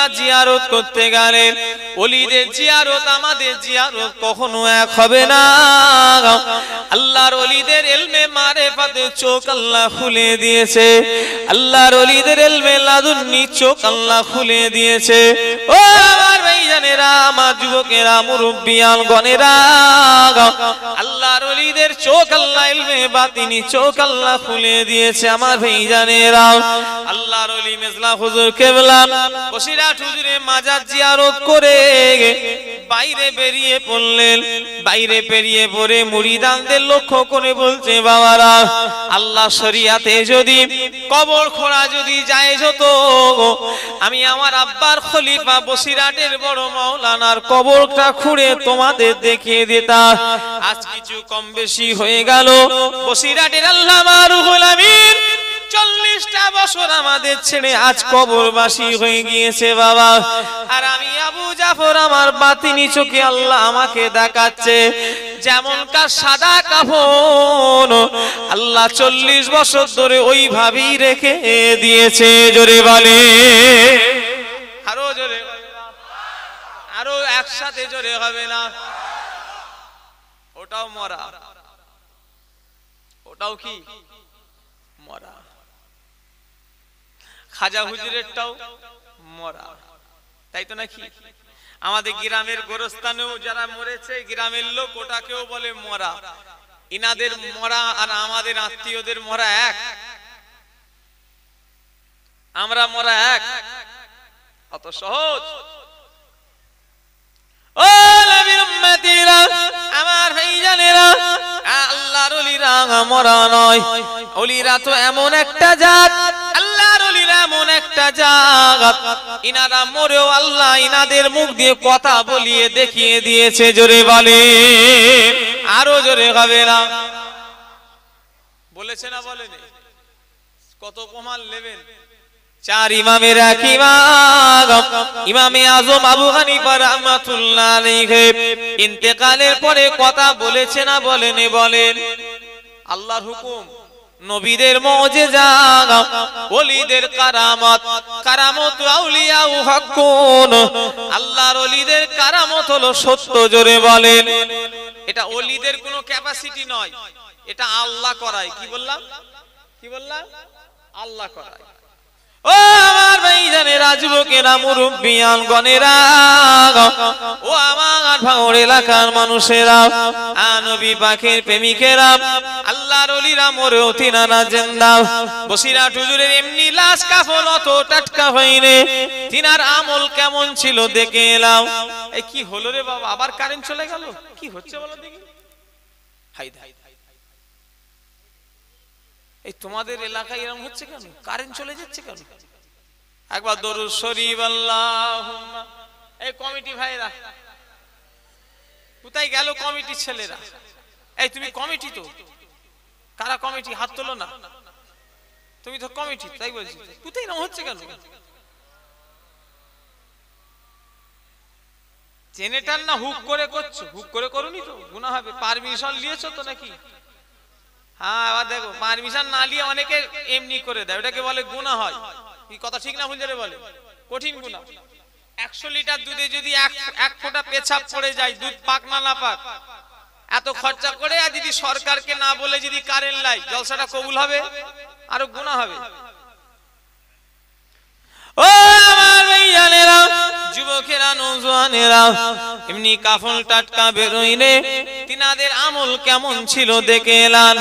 ওলিরা জিয়ারত করতে গেলে ওলিদের জিয়ারত আমাদের জিয়ারত কখনো এক হবে না। আল্লাহর ওলিদের ইলমে মারিফাতে চোখ আল্লাহ খুলে দিয়েছে, আল্লাহর ওলিদের ইলমে লাদুন্নি চোখ আল্লাহ খুলে দিয়েছে। ও আমার ভাইজানেরা, আমার যুবকেরা, মুরব্বিয়ান গণেরা, আল্লাহর ওলিদের চোখ আল্লাহ ইলমে বাতিনি চোখ আল্লাহ খুলে দিয়েছে। আমার ভাইজানেরা, আল্লাহর ওলি মেজলা হুজুর কেবলা বসিরহাট হুজুরে মাজার জিয়ারত করে বাইরে বেরিয়ে পড়লেন। বাইরে বেরিয়ে পড়ে মুরিদানদের লক্ষ্য করে বলছে, বাবারা, আল্লাহ শরিয়াতে যদি কবর খোঁড়া যদি জায়েজ হতো, আমি আমার আব্বার খলিফা বসিরহাটের বড় মাওলানার কবরটা খুঁড়ে তোমাদের দেখিয়ে দিতাম। আজ কিছু কম বেশি হয়ে গেল। বসিরহাটের আল্লামা রুহুল আমিন 40টা বছর আমাদের ছেড়ে আজ কবরবাসী হয়ে গিয়েছে বাবা। আর আমি আবু জাফর আমার বাতিনি চোখে আল্লাহ আমাকে দেখাচ্ছে, যেমনকার সাদা কাফন আল্লাহ 40 বছর ধরে ওইভাবেই রেখে দিয়েছে। জোরে বলে, আরো জোরে, আরো একসাথে জোরে হবে না? ওটাও মরা, ওটাও কি মরা। খাজা হুজুরেরটাও মরা, তাই তো নাকি? আমাদের গ্রামের গোরস্থানেও যারা মরেছে গ্রামের লোক ওটাকেও বলে মরা। ইনাদের মরা আর আমাদের আত্মীয়দের মরা এক? আমরা মরা এক? অত সহজ? ও নবীর উম্মতিরা, আমার ভাইজানেরা, আল্লাহর ওলিরা মরা নয়। ওলিরা তো এমন একটা জাত, আল্লাহর ওলিরা এমন একটা জাত, ইনারা মরেও আল্লাহ ইনাদের মুখ দিয়ে কথা বলিয়ে দেখিয়ে দিয়েছে। জোরে বলে, আরো জোরে হবে না? বলেছে না বলেনি? কত প্রমাণ নেবেন? 4 ইমামের এক ইমাম ইমামে আজম আবু হানিফা রাহমাতুল্লাহ আলাইহি ইন্তেকালের পরে কথা বলেছে না বলেনি? বলেন। আল্লাহর হুকুম, নবীদের মুজিজা, ওলিদের কারামত। কারামত আউলিয়া ও হকুন, আল্লাহর ওলিদের কারামত হলো সত্য। জোরে বলেন। এটা ওলিদের কোনো ক্যাপাসিটি নয়, এটা আল্লাহ করায়। কি বললাম? কি বললাম? আল্লাহ করায়। ও আমার ভাইজানেরা, যুবকেরা, মুরব্বিয়ান গণেরা, ও আমার ভাঙড় এলাকার মানুষেরা, নবী পাকের প্রেমিকেরা, আল্লাহর ওলিরা মরেও তিনারা জিন্দা। বসিরহাট হুজুরের এমনি লাশ কাফন অত টাটকা হয়নি। তিনার আমল কেমন ছিল দেখে এলাম। এই কি হলো রে বাবা, আবার কারেন্ট চলে গেল? কি হচ্ছে বলো দেখি? হাইদা, এই তোমাদের এলাকায় এরকম হচ্ছে কেন? কারেন্ট চলে যাচ্ছে কেন? একবার দরুদ শরীফ আল্লাহুম্মা। এই কমিটি ভাইরা কোথায় গেল? কমিটির ছেলেরা, এই তুমি কমিটি তো? কারা কমিটি? হাত তোলো না। তুমি তো কমিটি, তাই বলছি। কোথায় এরকম হচ্ছে কেন? জেনেটার না হুক করে করছো? হুক করে করুনি তো, গুনাহ হবে। পারমিশন নিয়েছো তো নাকি? হ্যাঁ, আবার দেখো, পারমিশন না নিয়ে অনেকে এমনি করে দেয়, ওটাকে বলে গুনাহ হয়। কি কথা ঠিক না ভুল যারে বলে? কঠিন গুনাহ। 100 লিটার দুধে যদি এক ফোঁটা পেছাব পড়ে যায়, দুধ পাক না না পাক, এত খরচা করে আর যদি সরকারকে না বলে যদি কারেন্ট লাই, জলসাটা কবুল হবে? আরো গুনাহ হবে। ও আমার ভাইয়ানেরা, যুবকেরা, নওজোয়ানেরা, এমনি কাফন টাটকা বেরোইনে তিনাদের আমল কেমন ছিল দেখে এলাম,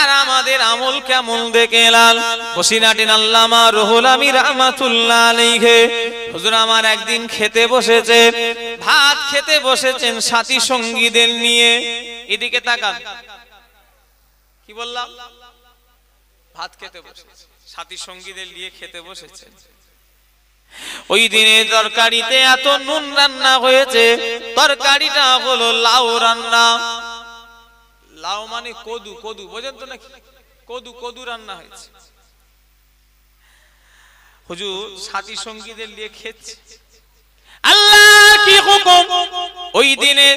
আর আমাদের আমল কেমন দেখে এলাম। বসিরহাটের আল্লামা রুহুল আমিন রাহমাতুল্লাহ আলাইহি হুজুর আমার একদিন খেতে বসেছে, ভাত খেতে বসেছেন সাথী সঙ্গীদের নিয়ে। এদিকে তাকান, কি বললাম? ভাত খেতে বসেছে, সাথী সঙ্গীদের নিয়ে খেতে বসেছে। ওই দিনে তরকারিতে এত নুন রান্না হয়েছে, তরকারিটা হলো লাউ রান্না। লাউ মানে কদু, কদু বোঝেন তো নাকি? কদু, কদু রান্না হয়েছে। হুজুর সাথী সঙ্গীদের নিয়ে খেচ্ছে। আল্লাহর কি হুকুম, ওই দিনে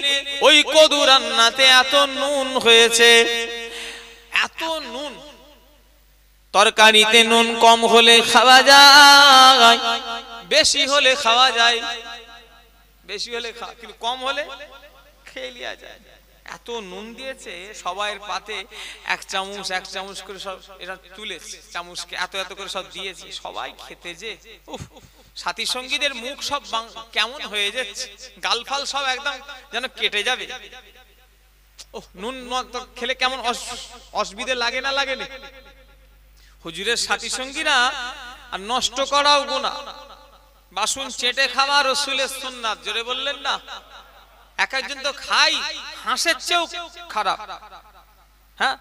ওই কদু রান্নাতে এত নুন হয়েছে, এত নুন। তরকারিতে নুন কম হলে খাওয়া যায়, বেশি হলে খাওয়া যায়, বেশি হলে কিন্তু কম হলে খেয়ে লিয়া যায়। এত নুন দিয়েছে সবাইয়ের পাতে এক চামচ করে সব এটা তুলেছে, চামচকে এত এত করে সব দিয়েছে, সবাই খেতে যে উফ, সাথী সঙ্গীদের মুখ সব কেমন হয়ে যাচ্ছে, গালফাল সব একদম যেন কেটে যাবে। ও নুন খেলে কেমন অসুবিধে লাগে না লাগে না? হুজুরের সাথী সঙ্গীরা আর নষ্ট করাও গুনাহ, বাসন চেটে খাওয়া রাসূলের সুন্নাত, জোরে বললেন না? এক একজন তো খাই হাঁসের চেয়েও খারাপ। হ্যাঁ,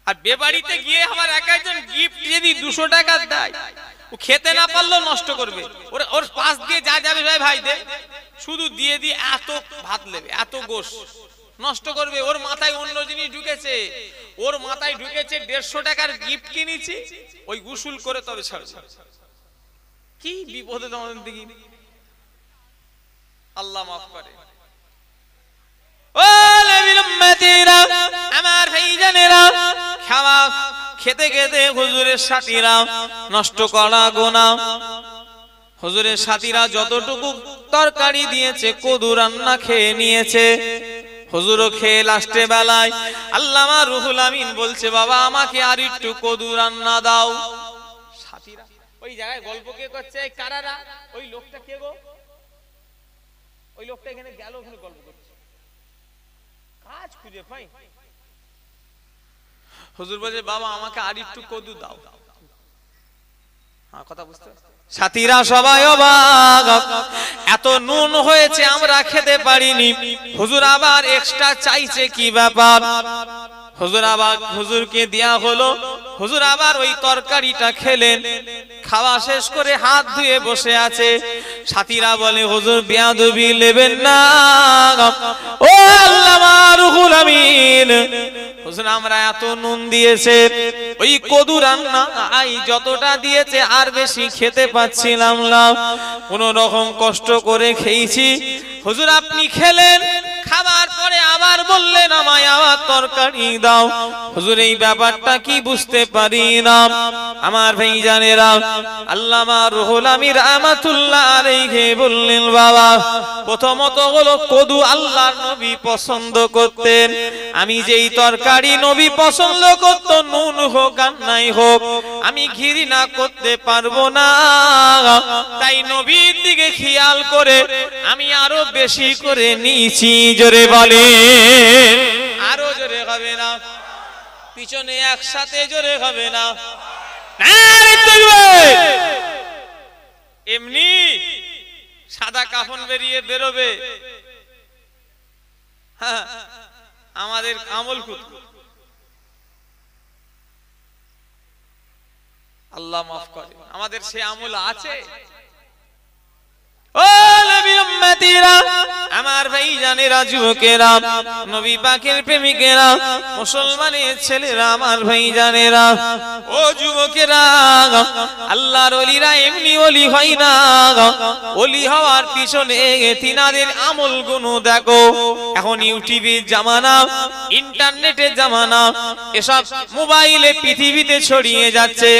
আর বেবাড়িতে গিয়ে আমার এক একজন গিফট যদি 200 টাকা দেয়, ও খেতে না পারলেও নষ্ট করবে, ওর পাশ দিয়ে যা যাবে ভাই দে, শুধু দিয়ে দিয়ে এত ভাত নেবে, এত গোশ নষ্ট করবে। ওর মাথায় অন্য জিনিস ঢুকেছে, ওর মাথায় ঢুকেছে 150 টাকার গিফট কিনেছি, ওই গোসল করে তবে ছাড়বে। কি বিপদে তোমাদের দিকে, আল্লাহ মাফ করে। ও নবীর উম্মতিরা, আমার ভাইজানেরা, খাওয়া খেতে খেতে হুজুরের সাথীরা নষ্ট করা গুনাহ। হুজুরের সাথীরা যতটুকু তরকারি দিয়েছে কদু রান্না খেয়ে নিয়েছে। হুজুরও খেয়ে লাস্টে বেলায় আল্লামা রুহুল আমিন বলছে, বাবা আমাকে আর একটু কদু রান্না দাও। সাথীরা ওই জায়গায় গল্প কে করছে, এই কারারা, ওই লোকটা কে গো, ওই লোকটা এখানে গেল, ওখানে গল্প করছে, কাজ খুঁজে পাই। হুজুর বলছে, বাবা আমাকে আর একটু কদু দাও। হ্যাঁ, কথা বুঝতে? সাথীরা সবাই অবাক, এত নুন হয়েছে আমরা খেতে পারিনি, হুজুর আবার এক্সট্রা চাইছে, কি ব্যাপার? হুজুর আবার হুজুরকে দেয়া হলো, হুজুর আবার ওই তরকারিটা খেলেন, খাওয়া শেষ করে হাত ধুয়ে বসে আছে। সাথীরা বলে, হুজুর বেয়াদবি নেবেন না, ও আল্লামা রুহুল আমিন, হুজুর আমরা এত নুন দিয়েছে, ওই কদু রান্না আই যতটা দিয়েছে আর বেশি খেতে পাচ্ছিলাম না, কোন রকম কষ্ট করে খেয়েছি। হুজুর আপনি খেলেন, খাবার পরে আবার বললেন আমায় আবার তরকারি দাও। হুজুর এই ব্যাপারটা কি বুঝতে পারি না। আমার ভাইজানেরা, আল্লামা রুহুল আমিন রাহমাতুল্লাহ আলাইহি বললেন, বাবা প্রথমত হলো কদু আল্লাহর নবী পছন্দ করতেন, আমি যেই তরকারি নবী পছন্দ করত, নুন হোক আর নাই হোক, আমি ঘৃণা করতে পারবো না, তাই নবীর দিকে খেয়াল করে আমি আরো বেশি করে নিয়েছি। জোরে বলে, আরো জোরে হবে না, পিছনে একসাথে জোরে হবে না। এমনি সাদা কাফন বেরিয়ে বেরোবে, হ্যাঁ আমাদের আমল খুব, আল্লাহ মাফ করে, আমাদের সে আমল আছে। ও নবীর উম্মতিরা, আমার ভাইজানেরা, যুবকেরা, নবী পাকের প্রেমিকেরা, মুসলমানের ছেলেরা, আমার ভাইজানেরা, ও যুবকেরা, আল্লাহর ওলিরা এমনি ওলি হয় না, ওলি হওয়ার পিছনে তিনাদের আমলগুলো দেখো। এখন ইউটিউবের জামানা, ইন্টারনেটের জামানা, এসব মোবাইলে পৃথিবীতে ছড়িয়ে যাচ্ছে।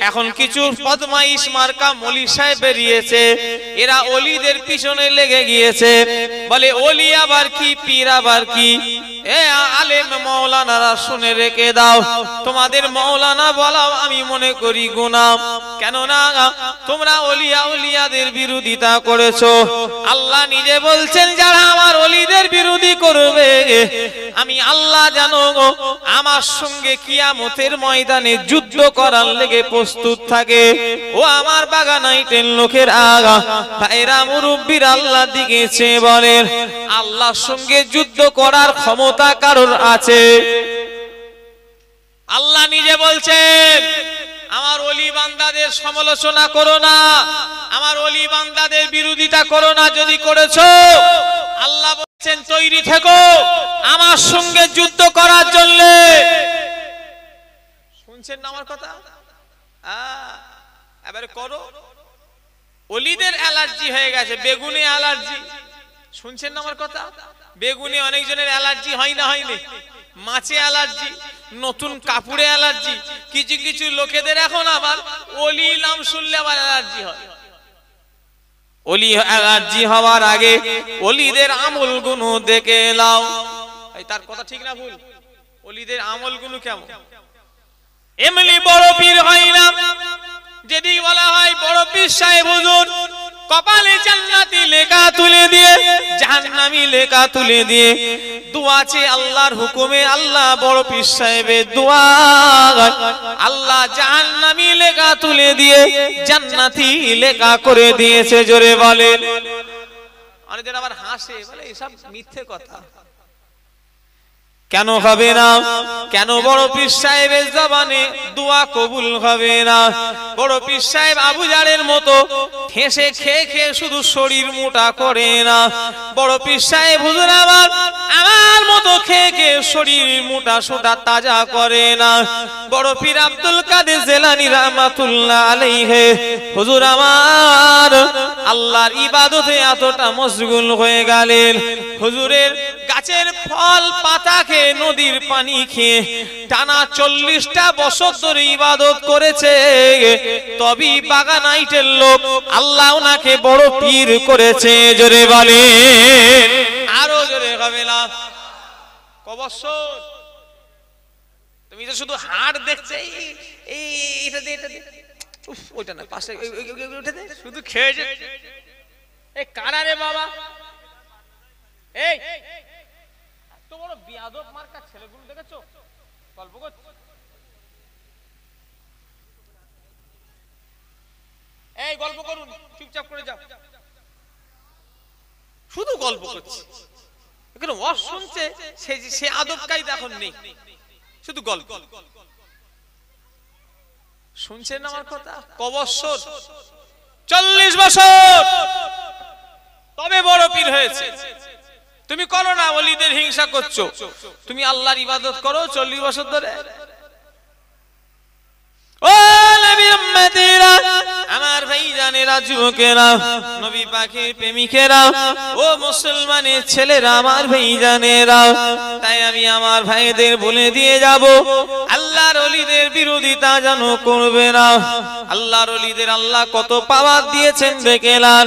এখন কিছু বদমাইশ মার্কা মলি সাহেব বেরিয়েছে, এরা ওলিদের পিছনে লেগে গিয়েছে, বলে ওলি আবার কি, পীর আবার কি। এ আলেম মাওলানারা শুনে রেখে দাও, তোমাদের মাওলানা বলাও আমি মনে করি গুনাহ, কেননা তোমরা ওলিয়া উলিয়াদের বিরোধিতা করেছো। আল্লাহ নিজে বলছেন, যারা আমার ওলিদের বিরোধী করবে আমি আল্লাহ জানো আমার সঙ্গে কিয়ামতের ময়দানে যুদ্ধ করার লেগে প্রস্তুত থাকে। ও আমার বাগানাইটের লোকের আগা ভাইরা, মুরব্বির আল্লাহ দিকে চেয়ে বলেন, আল্লাহর সঙ্গে যুদ্ধ করার ক্ষমতা কারোর আছে? আল্লাহ নিজে বলছেন, আমার ওলি বান্দাদের সমালোচনা করো না, আমার ওলি বান্দাদের বিরোধিতা করো না, যদি করেছো আল্লাহ বলছেন তৈরি থেকো আমার সঙ্গে যুদ্ধ করার জন্য। শুনছেন না আমার কথা? এবারে করো। ওলিদের অ্যালার্জি হয়ে গেছে, বেগুনে অ্যালার্জি, শুনছেন না আমার কথা? বেগুনে অনেকজনের অ্যালার্জি হয় না, হয়নি? মাছে অ্যালার্জি, নতুন কাপড়ে অ্যালার্জি, কিছু কিছু লোকেদের এখন আবার ওলি নাম শুনলে আবার অ্যালার্জি হয়। ওলি জি হওয়ার আগে ওলিদের আমলগুলো দেখে নাও। তার কথা ঠিক না ভুল? ওলিদের আমলগুলো কেমন? এমনি বড় পীর হয় না, যদি বলা হয় বড় পীর সাহেব হুজুর কপালে জান্নাতি লেখা তুলে দিয়ে জাহান্নামী লেখা তুলে দিয়ে দোয়া চেয়ে আল্লাহর হুকুমে আল্লাহ বড় পীর সাহেবের দোয়া আল্লাহ জাহান্নামী লেখা তুলে দিয়ে জান্নাতি লেখা করে দিয়েছে। জোরে বলেন। অনেকজন আবার হাসে, বলে এসব মিথ্যে কথা। কেন হবে না? কেন বড় পীর সাহেবের জবানে দোয়া কবুল হবে না? বড় পীর সাহেব আবু জারের মতো ঠেসে খেয়ে খেয়ে শুধু শরীর মোটা করে না। বড় পীর সাহেব হুজুর আমার মতো খেয়ে খেয়ে শরীর মোটা সোটা তাজা করে না। বড় পীর আব্দুল কাদের জিলানী রাহমাতুল্লাহ আলাইহি হুজুর আমার আল্লাহর ইবাদতে এতটা মশগুল হয়ে গেলেন, হুজুরের গাছের ফল পাতা খেয়ে নদীর পানি খেয়ে টানা 40টা বছর ধরে ইবাদত করেছে, তবে বাগানাইটের লোক আল্লাহ ওনাকে বড় পীর করেছে। জোরে বলেন, আরো জোরে হবে না? ক বছর? তুমি তো শুধু হাড় দেখছে, এটা দে এটা দে, উফ ওইটা না, পাশে ওইটা দে, শুধু খেয়েছে। এই কারা রে বাবা? এই এত বড় বিয়াদব মার্কা ছেলেগুলো দেখেছো গল্প করছে? এই গল্প করুন, চুপচাপ করে যাও, শুধু গল্প করছে। এখানে ওয়াজ শুনছে, সে আদব কায়দা এখন নেই, শুধু গল্প শুনছেন আমার কথা? ক বছর? 40 বছর, তবে বড় পীর হয়েছে। তুমি করো না, ওলিদের হিংসা করছো। তুমি আল্লাহর ইবাদত করো 40 বছর ধরে। ও নবী উম্মতেরা, আমার ভাইজানেরা, যুবকেরা, নবী পাকের প্রেমিকেরা, ও মুসলমানের ছেলেরা, আমার ভাইজানেরা, তাই আমি আমার ভাইদের বলে দিয়ে যাব, আল্লাহর ওলিদের বিরোধিতা যেন করবে না। আল্লাহর ওলিদের আল্লাহ কত পাওয়ার দিয়েছেন দেখেলাম।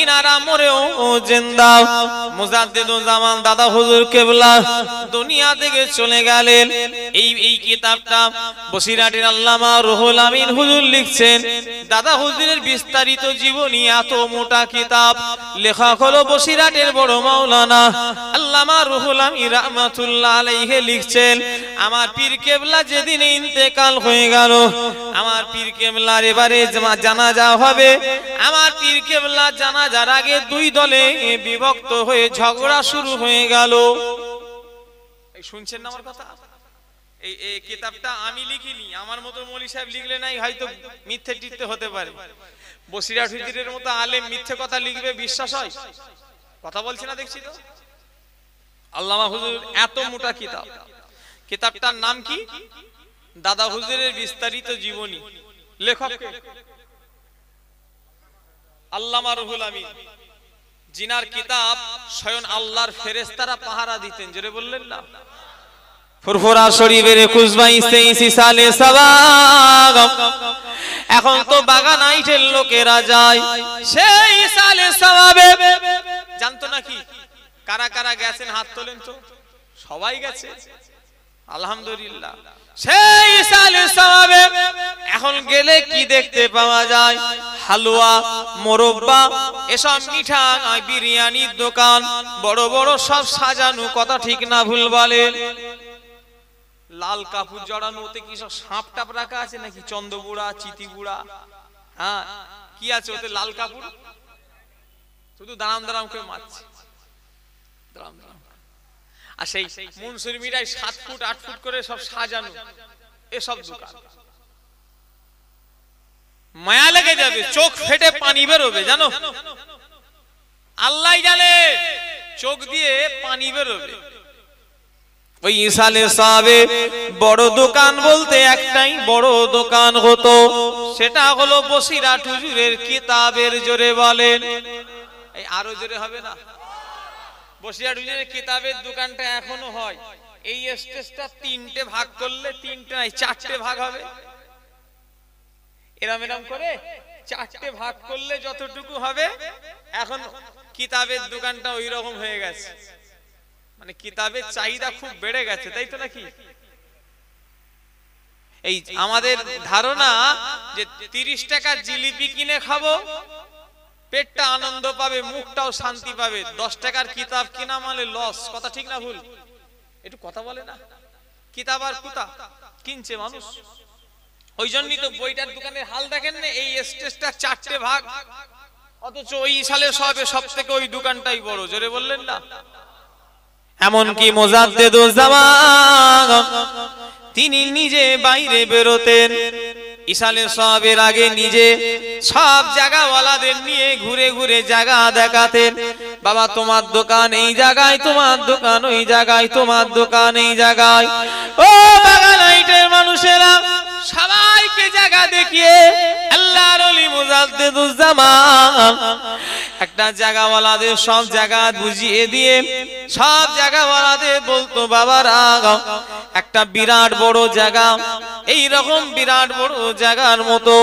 ইনারা মরেও জিন্দা। মুজাদ্দিদুল জামান দাদা হুজুর কেবলা দুনিয়া থেকে চলে গেলেন। এই কিতাবটা বসিরহাটের আল্লামা রুহুল আমিন হুজুর লিখছেন। দাদা হুজুরের বিস্তারিত জীবনী, এত মোটা কিতাব, লেখক হলো বসিরহাটের বড় মাওলানা আল্লামা রুহুল আমিন রাহমাতুল্লাহ আলাইহি লিখছেন, আমার পীর কেবলা যেদিন ইন্তেকাল হয়ে গেল, আমার পীর কেবলার এবারে জানাজা হবে। আমার পীর কেবলা জানাজার আগে 2 দলে বিভক্ত হয়ে ঝগড়া শুরু হয়ে গেল। এই শুনছেন না আমার কথা? এই কিতাবটা আমি লিখিনি, আমার মতো মৌলী সাহেব লিখলে নাই হয়তো মিথ্যে টিটতে হতে পারে। বসিরহাট হুজুরের মতো আলেম মিথ্যে কথা লিখবে বিশ্বাস হয়? কথা বলছি না দেখছি তো। আল্লামা হুজুর এত মোটা কিতাব, কিতাবটার নাম কি? দাদা হুজুরের বিস্তারিত জীবনী। লেখক আল্লামা রুহুল আমিন, জিনার কিতাব স্বয়ং আল্লাহর ফেরেশতারা পাহারা দিতেন। জোরে বললেন না? ফুরফুরা শরীফের 21-23 সালে সওয়াব। এখন তো বাগানাইটের লোকেরা যায়, সেই সালে সওয়াবে জানতো নাকি? কারা কারা গেছেন হাত তোলেন তো। সবাই গেছে, আলহামদুলিল্লাহ। সেই সালে সওয়াবে এখন গেলে কি দেখতে পাওয়া যায়? হালুয়া, মোরব্বা, এসব মিঠা, বিরিয়ানির দোকান, বড় বড় সব সাজানো। কথা ঠিক না ভুল বলেন? লাল কাপড় জড়ানো, ওতে কি সব সাপ টাপ রাখা আছে নাকি? চন্দ্রবুড়া, চিতিবুড়া, হ্যাঁ কি আছে ওতে? লাল কাপড়, শুধু দাঁড়াম দাঁড়াম করে মারছে, দাঁড়াম দাঁড়াম। আর সেই মনসুর মিরাই 7 ফুট 8 ফুট করে সব সাজানো, এসব দোকান। মায়া লেগে যাবে, চোখ ফেটে পানি বেরোবে, জানো? আল্লাহ জানে, চোখ দিয়ে পানি বেরোবে। ওই সালে সাবে বড় দোকান বলতে একটাই বড় দোকান হতো, সেটা হলো বসিরহাট হুজুরের কিতাবের। জোরে বলেন, এই আরো জোরে হবে না? বসিরহাট হুজুরের কিতাবের দোকানটা এখনো হয়। এই স্টেজটা 3টে ভাগ করলে 3টে নাই 4টে ভাগ হবে। এরম এরম করে চারটে ভাগ করলে যতটুকু হবে, এখন কিতাবের দোকানটা ওই রকম হয়ে গেছে, মানে কিতাবের চাহিদা খুব বেড়ে গেছে, তাই তো নাকি? এই আমাদের ধারণা যে 30 টাকার জিলিপি কিনে খাবো, পেটটা আনন্দ পাবে, মুখটাও শান্তি পাবে, 10 টাকার কিতাব কিনা মানে লস। কথা ঠিক না ভুল? একটু কথা বলে না, কিতাব আর কুতা কিনছে মানুষ। ওই জন্যই তো বইটার দোকানের হাল দেখেন না, এই স্টেজটা 4টে ভাগ, অথচ ওই সালে সব থেকে ওই দোকানটাই বড়। জোরে বললেন না? এমনকি মুজাদ্দিদুজ্জামান তিনি নিজে বাইরে বেরোতেন, ইসালে সবের আগে নিজে সব জায়গাওয়ালাদের নিয়ে ঘুরে ঘুরে জায়গা দেখাতেন। বাবা তোমার দোকান এই জায়গায়, তোমার দোকান ওই জায়গায়, তোমার দোকান এই জায়গায়। ও বাগানাইটের মানুষেরা, সবাইকে জায়গা দেখিয়ে আল্লাহর ওলি মুজাদ্দিদুজ্জামান একটা জায়গাওয়ালাদের সব জায়গা বুঝিয়ে দিয়ে সব জায়গাওয়ালাদের বলতো, বাবারা একটা বিরাট বড় জায়গা, এই রকম বিরাট বড় জায়গার মতো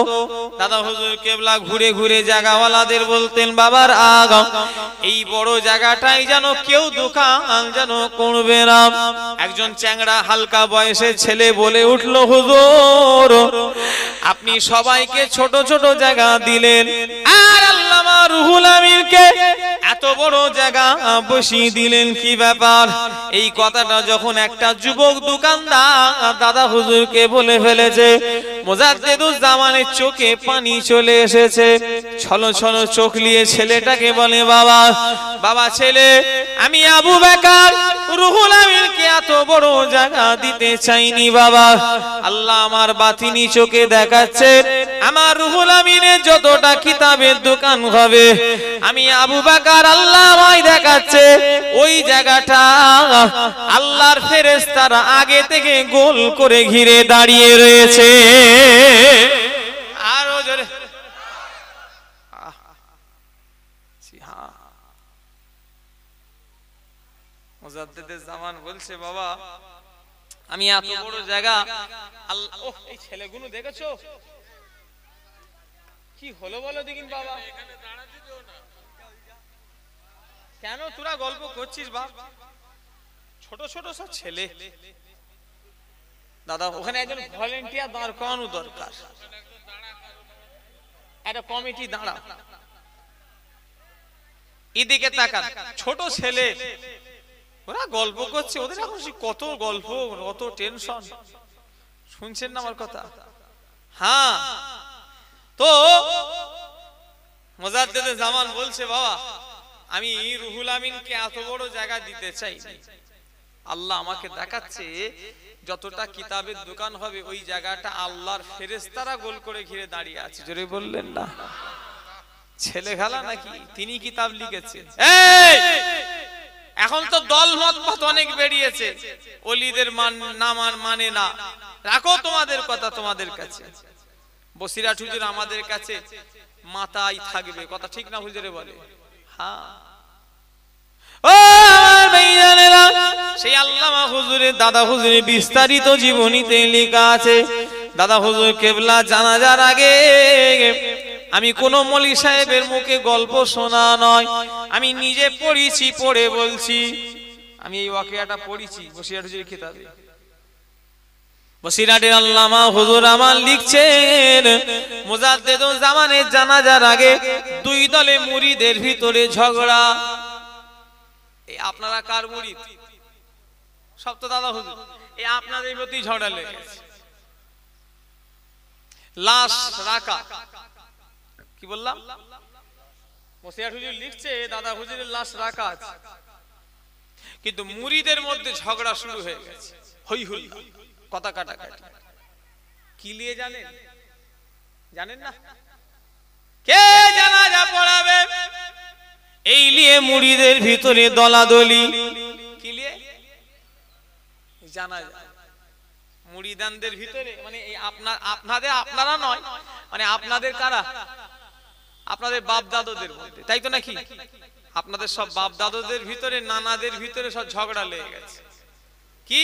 দাদা হুজুর কেবলা ঘুরে ঘুরে জায়গাওয়ালাদের বলতেন, বাবারা এই বড় জায়গাটাই যেন কেউ দোকান যেন করবে না। একজন চ্যাংড়া হালকা বয়সের ছেলে বলে উঠলো, হুজুর আপনি সবাইকে ছোট ছোট জায়গা দিলেন, আর আল্লামা রুহুল আমিনকে এত বড় জায়গা বসিয়ে দিলেন, কি ব্যাপার? এই কথাটা যখন একটা যুবক দোকানদার দাদা হুজুরকে বলে ফেলেছে, মুজাদ্দিদুজ্জামানের চোখে পানি চলে এসেছে, ছলো ছলো চোখ নিয়ে ছেলেটাকে বলে, বাবা বাবা ছেলে, আমি আবু বকর রুহুল আমিনকে এত বড় জায়গা দিতে চাইনি বাবা, আল্লাহ আমার বাতিনি চোখে দেখাচ্ছে আমার রুহুল আমিনের যতটা কিতাবের দোকান হবে, আমি আবু বকর আল্লাহ আমায় দেখাচ্ছে ওই জায়গাটা আল্লাহর ফেরেশতারা আগে থেকে গোল করে ঘিরে দাঁড়িয়ে রয়েছে। আরো জোরে মুজাদ্দিদুজ্জামান বলছে, বাবা আমি এত বড় জায়গা আল্লাহ। ওহ, এই ছেলেগুলো দেখেছো কি হলো বলো দেখিন বাবা? কেন তোরা গল্প করছিস বাপ? ছোট ছোট সব ছেলে। দাদা ওখানে একজন ভলেন্টিয়ার দাঁড় করানো দরকার, একটা কমিটি দাঁড়া। এদিকে তাকান, ছোট ছেলে, ওরা গল্প করছে, ওদের এখন কত গল্প, কত টেনশন, শুনছেন না আমার কথা? হ্যাঁ, তো মুজাদ্দিদুজ্জামান বলছে, বাবা আমি রুহুল আমিনকে এত বড় জায়গা দিতে চাই, আল্লাহ আমাকে দেখাচ্ছে যতটা কিতাবের দোকান হবে ওই জায়গাটা আল্লাহর ফেরেশতারা গোল করে ঘিরে দাঁড়িয়ে আছে। জোরে বললেন না? ছেলে খেলা নাকি? তিনি কিতাব লিখেছেন। এখন তো দল মত অনেক বেরিয়েছে, ওলিদের মানে না, রাখো তোমাদের কথা তোমাদের কাছে। বসিরাট হুজুর আমাদের কাছে মাথায় থাকবে, কথা ঠিক না হুজুরে বলে? হ্যাঁ। ও আমার ভাইজানেরা, সেই আল্লামা হুজুরের দাদা হুজুরের বিস্তারিত জীবনীতে লেখা আছে, দাদা হুজুর কেবলা জানাজার আগে আমি কোন মৌলভী সাহেবের মুখে গল্প শোনা নয়, আমি নিজে পড়েছি, পড়ে বলছি। আমি এই ওয়াকিয়াটা পড়েছি বসিরাট হুজুরের কিতাবে। বসিরাটের আল্লামা হুজুর আমার লিখছেন, মুজাদ্দিদুজ্জামানের জানাজার আগে দুই দলে মুরিদের ভিতরে ঝগড়া। এই আপনারা কার মুরিদ? সব তো দাদা হুজুর। এই আপনাদের প্রতি ঝগড়া লেগেছে। লাশ রাখা, কি বললাম? বসিরাট হুজুর লিখছে দাদা হুজুরের লাশ রাখা আছে, কিন্তু মুরিদের মধ্যে ঝগড়া শুরু হয়ে গেছে, হই হুল্লা, কথা কাটাকাটি। কি নিয়ে জানেন? জানেন না? কে জানাজা পড়াবে এই নিয়ে মুরিদের ভিতরে দলাদলি। কি নিয়ে? জানাজা মুরিদানদের ভিতরে, মানে এই আপনারা নয়, মানে আপনাদের কারা? আপনাদের বাপ দাদুদের মধ্যে, তাই তো নাকি? আপনাদের সব বাপ দাদুদের ভিতরে, নানাদের ভিতরে সব ঝগড়া লেগে গেছে। কি?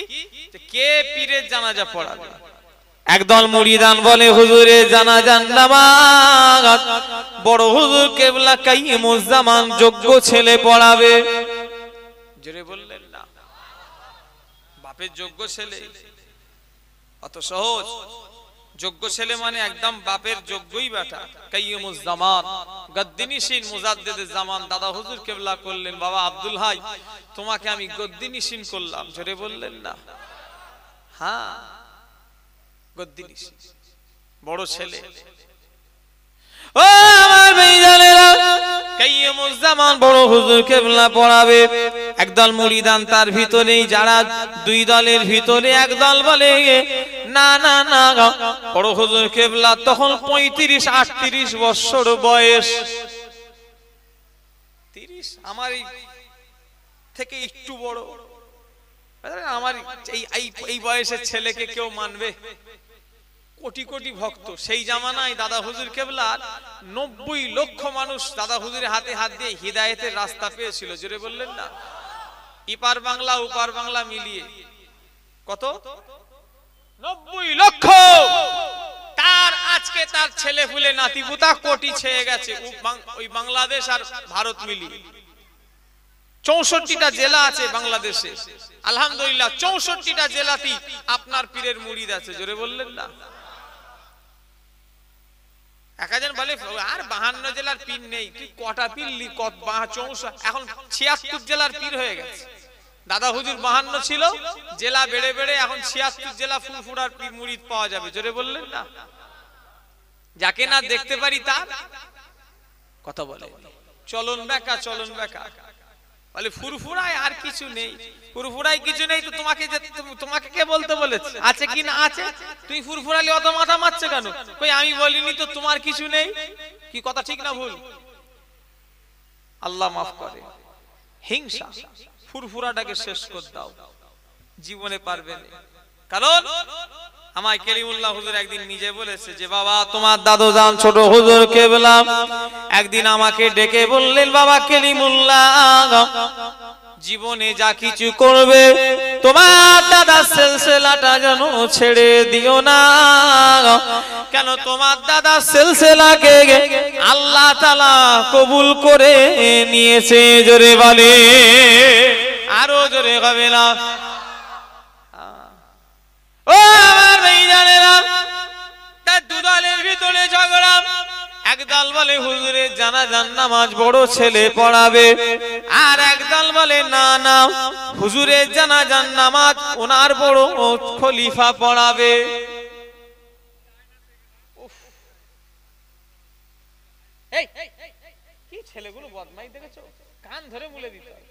কে পীরের জানাজা পড়াবে? একদল মুরিদান বলে হুজুরে জানাজার নামাজ বড় হুজুর কেবলা কাইয়ুমুজ্জামান যোগ্য ছেলে পড়াবে। জোরে বললেন না? বাপের যোগ্য ছেলে অত সহজ? যোগ্য ছেলে মানে একদম বাপের যোগ্যই বেটা। কাইয়ুমুজ্জামান গদ্দিনিশিন মুজাদ্দিদুজ জামান দাদা হুজুর কেবলা করলেন, বাবা আব্দুল হাই তোমাকে আমি গদ্দিনিশিন করলাম। জোরে বললেন না? হ্যাঁ, গদ্দিনিশিন বড় ছেলে। ও আমার ভাইজানেরা, কাইয়ুমুজ্জামান বড় হুজুর কেবলা পড়াবে। একদল মুরিদান তার ভিতরেই, যারা দুই দলের ভিতরে একদল বলে না না না, বড় হুজুর কেবলা তখন 35-38 বছর বয়স। 30 আমার থেকে একটু বড়, আমার এই বয়সের ছেলেকে কেউ মানবে? কোটি কোটি ভক্ত সেই জামানায় দাদা হুজুর কেবলার 90 লক্ষ মানুষ দাদা হুজুরের হাতে হাত দিয়ে হিদায়েতের রাস্তা পেয়েছিল। জোরে বললেন না? ইপার বাংলা উপার বাংলা মিলিয়ে কত? 90 লক্ষ। তার আজকে তার ছেলে ফুলে নাতিপুতা কোটি ছেয়ে গেছে, ওই বাংলাদেশ আর ভারত মিলিয়ে। 64টা জেলা আছে বাংলাদেশে, আলহামদুলিল্লাহ 64টা জেলাতেই আপনার পীরের মুরিদ আছে। জোরে বললেন না? একজন বলে আর 52 জেলার পীর নেই। তুই কটা পীর লি? 64, এখন 76 জেলার পীর হয়ে গেছে। দাদা হুজুর 52 ছিল, জেলা বেড়ে বেড়ে এখন 76 জেলা ফুরফুরার পীর মুরিদ পাওয়া যাবে। জোরে বললেন না? যাকে না দেখতে পারি তার কথা বলে চলন বেকা, চলন বেকা। বলে ফুরফুরায় আর কিছু নেই, ফুরফুরায় কিছু নেই তো তোমাকে কে বলতে বলেছে? আছে কি না আছে? তুই ফুরফুরালি অত মাথা মারছে কেন? কই আমি বলিনি তো তোমার কিছু নেই। কি কথা ঠিক না ভুল? আল্লাহ মাফ করে। হিংসা ফুরফুরাটাকে শেষ করে দাও, জীবনে পারবে না। কারণ আমায় কেলিমুল্লাহ হুজুর একদিন নিজে বলেছে যে বাবা তোমার দাদু জান ছোট হুজুর কেবলা একদিন আমাকে ডেকে বললেন, বাবা কেলিমুল্লাহ জীবনে যা কিছু করবে তোমার দাদার সিলসিলাটা যেন ছেড়ে দিও না। কেন? তোমার দাদার সিলসিলাকে আল্লাহ তাআলা কবুল করে নিয়েছে। জোরে বলে, আরো জোরে হবে না? ও আমার ভাইজানেরা, তার দুদলের ভিতরে ঝগড়া। একদল বলে হুজুরের জানাজার নামাজ বড় ছেলে পড়াবে, আর একদল বলে না না হুজুরের জানাজার নামাজ ওনার বড় খলিফা পড়াবে। এই কি ছেলেগুলো বদমাইশ দেখেছো? কান ধরে মুলে দিতে হয়।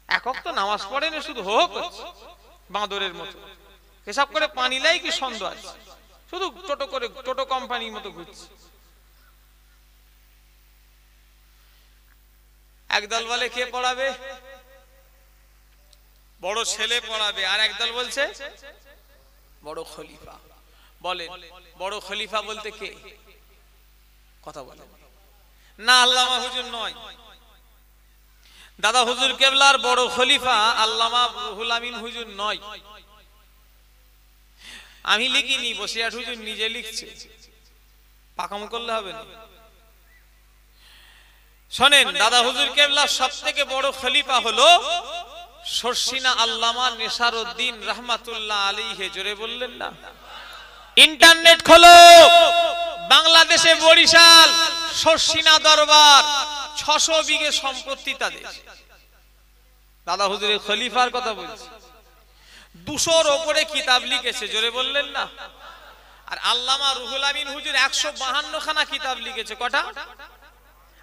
একক তো নামাজ পড়ে না, শুধু হোক বাঁদরের মতো এসব করে পানি লাই কি সন্দেহ আছে, শুধু টোটো করে টোটো কোম্পানির মতো ঘুরছে। একদল বলে কে পড়াবে? বড় ছেলে পড়াবে, আর একদল বলছে বড় খলিফা। বলে বড় খলিফা বলতে কে? কথা বলে না, আল্লামা হুজুর নয়। দাদা হুজুর কেবলার বড় খলিফা আল্লামা রুহুল আমিন হুজুর নয়। আমি লিখিনি, বসিরহাট হুজুর নিজে লিখছে, পাকাম করলে হবে না। শোনেন, দাদা হুজুর কেবলার সবথেকে বড় খলিফা হলো শর্ষিনা আল্লামা নেসারউদ্দিন রাহমাতুল্লাহ আলাইহি। জোরে বললেন না? ইন্টারনেট খোলো, বাংলাদেশে বরিশাল শর্ষিনা দরবার 600 বিঘে সম্পত্তি তাদের। দাদা হুজুরের খলিফার কথা বলছি। 200-র উপরে কিতাব লিখেছে। জোরে বললেন না? আর আল্লামা রুহুল আমিন হুজুর 152 খানা কিতাব লিখেছে। কটা?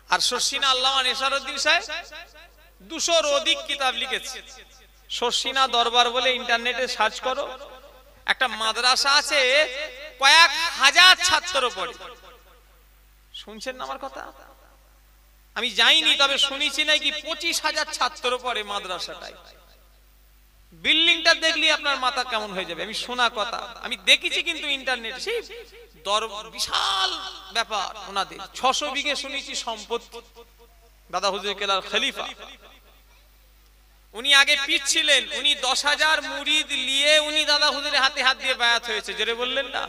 আর শর্ষিনা আল্লামা নেসারউদ্দিন সাহেব 200-র অধিক কিতাব লিখেছে। শর্ষিনা দরবার বলে ইন্টারনেটে সার্চ করো, একটা মাদ্রাসা আছে, কয়েক হাজার ছাত্র পড়ে। শুনছেন না আমার কথা? আমি যাইনি, তবে শুনেছি নাকি 25,000 ছাত্র পড়ে মাদ্রাসাটায়। বিল্ডিংটা দেখলে আপনার মাথা কেমন হয়ে যাবে। আমি শোনা কথা, আমি দেখেছি কিন্তু ইন্টারনেটে। সেই বিশাল ব্যাপার ওনাদের। 600 বিঘে শুনেছি সম্পত্তি। দাদা হুজুর কেবলার খলিফা উনি আগে পীর ছিলেন, উনি 10,000 মুরিদ নিয়ে উনি দাদা হুজুরের হাতে হাত দিয়ে বায়াত হয়েছে। জোরে বললেন না?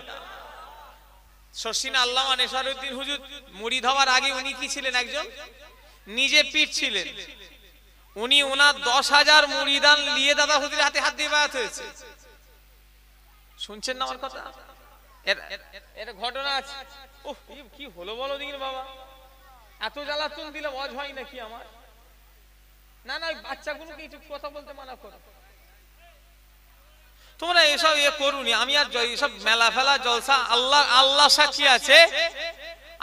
শর্ষিনা আল্লামা নেসারউদ্দিন হুজুর মুরিদ হওয়ার আগে উনি কি ছিলেন? একজন নিজে পীর ছিলেন। উনি ওনার 10,000 মুরিদান নিয়ে দাদা হুজুরের হাতে হাত দিয়ে বায়াত হয়েছে। শুনছেন না আমার কথা? এর ঘটনা আছে। ওহ কি হলো বলো দিন বাবা, এত জ্বালাতন দিলে ওয়াজ হয় নাকি আমার? না না, বাচ্চাগুলোকে একটু কথা বলতে মানা করো। তোমরা এসব করুনি, আমি আর এসব মেলা ফেলা জলসা, আল্লাহ সাক্ষী আছে।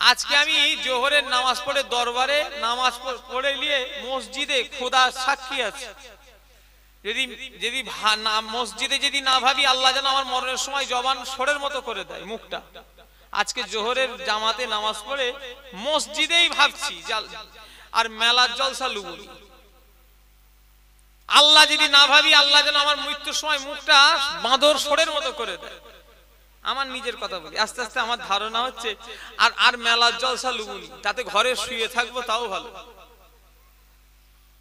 আজকে আমি জোহরের নামাজ পড়ে দরবারে নামাজ পড়ে নিয়ে মসজিদে খোদা সাক্ষী আছে, যদি মসজিদে যদি না ভাবি আল্লাহ যেন আমার মরণের সময় জবান সরের মতো করে দেয় মুখটা। আজকে জোহরের জামাতে নামাজ পড়ে মসজিদেই ভাবছি আর মেলার জলসা লুবুলি। আল্লাহ যদি না ভাবি আল্লাহ যেন আমার মৃত্যুর সময় মুখটা বাঁদর সরের মতো করে দেয়। আমার নিজের কথা বলি, আস্তে আস্তে আমার ধারণা হচ্ছে আর মেলার জলসা লুবুলি, তাতে ঘরে শুয়ে থাকবো তাও ভালো,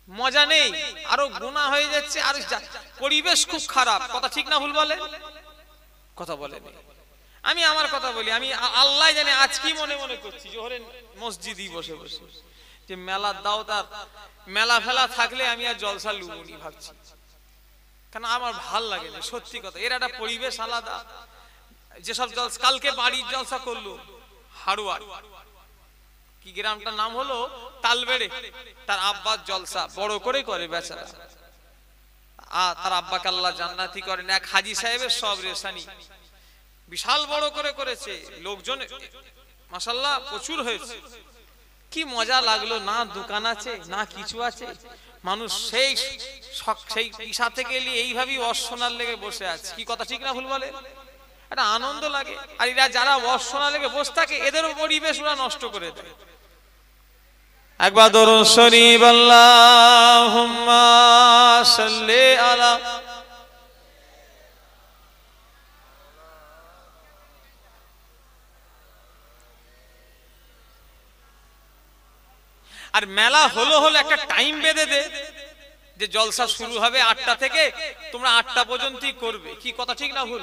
মজা নেই, আরো গুনাহ হয়ে যাচ্ছে, আর পরিবেশ খুব খারাপ। কথা ঠিক না ভুল বলে? কথা বলে আমি আমার কথা বলি, আমি আল্লাহ জানে আজ কি মনে মনে করছি জোহরের মসজিদই বসে বসে যে মেলার দাওয়াত আর মেলা ফেলা থাকলে আমি আর জলসা লুবুনি ভাবছি, কারণ আমার ভাল লাগে না সত্যি কথা। এর একটা পরিবেশ আলাদা। যেসব জলসা কালকে বাড়ির জলসা করলো হাড়ুয়ার, কি গ্রামটার নাম হলো তালবেড়ে, তার আব্বার জলসা বড় করে করে বেচারা, তার আব্বাকে আল্লাহ জান্নাতি করেন। এক হাজী সাহেবের সব রেশানি বিশাল বড় করে করেছে, লোকজন মাশাআল্লাহ প্রচুর হয়েছে। কি মজা লাগলো, না দোকান আছে না কিছু আছে, মানুষ সেই ঈশা থেকে এলি এইভাবেই অশোনার লেগে বসে আছে। কি কথা ঠিক না ভুল বলে? একটা আনন্দ লাগে। আর এরা যারা অশোনার লেগে বসে থাকে এদেরও পরিবেশ ওরা নষ্ট করে দেয়। একবার দরুদ শরীফ আল্লাহুম্মা সাল্লি আলা। আর মেলা হলো একটা টাইম বেঁধে দে যে জলসা শুরু হবে 8টা থেকে, তোমরা 8টা পর্যন্তই করবে। কি কথা ঠিক না ভুল?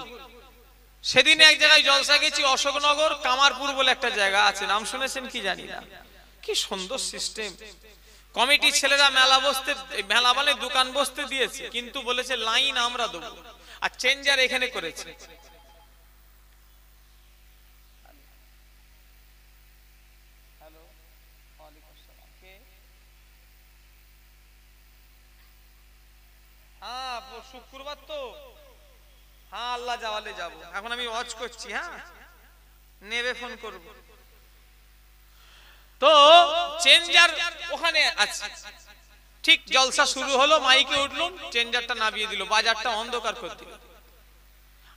সেদিন এক জায়গায় জলসা গেছি, অশোকনগর কামারপুর বলে একটা জায়গা আছে, নাম শুনেছেন কি জানি না। কি সুন্দর সিস্টেম, কমিটির ছেলেরা মেলা মানে দোকান বসতে দিয়েছে, কিন্তু বলেছে লাইন আমরা দেবো, আর চেঞ্জার এখানে করেছে। হ্যাঁ শুক্রবার তো, হ্যাঁ আল্লাহ যাওয়ালে যাবো, এখন আমি ওয়াচ করছি। হ্যাঁ নেবে ফোন করব। তো চেঞ্জার ওখানে আছে, ঠিক জলসা শুরু হলো, মাইকে উঠলুম, চেঞ্জারটা নামিয়ে দিল, বাজারটা অন্ধকার করে দিল।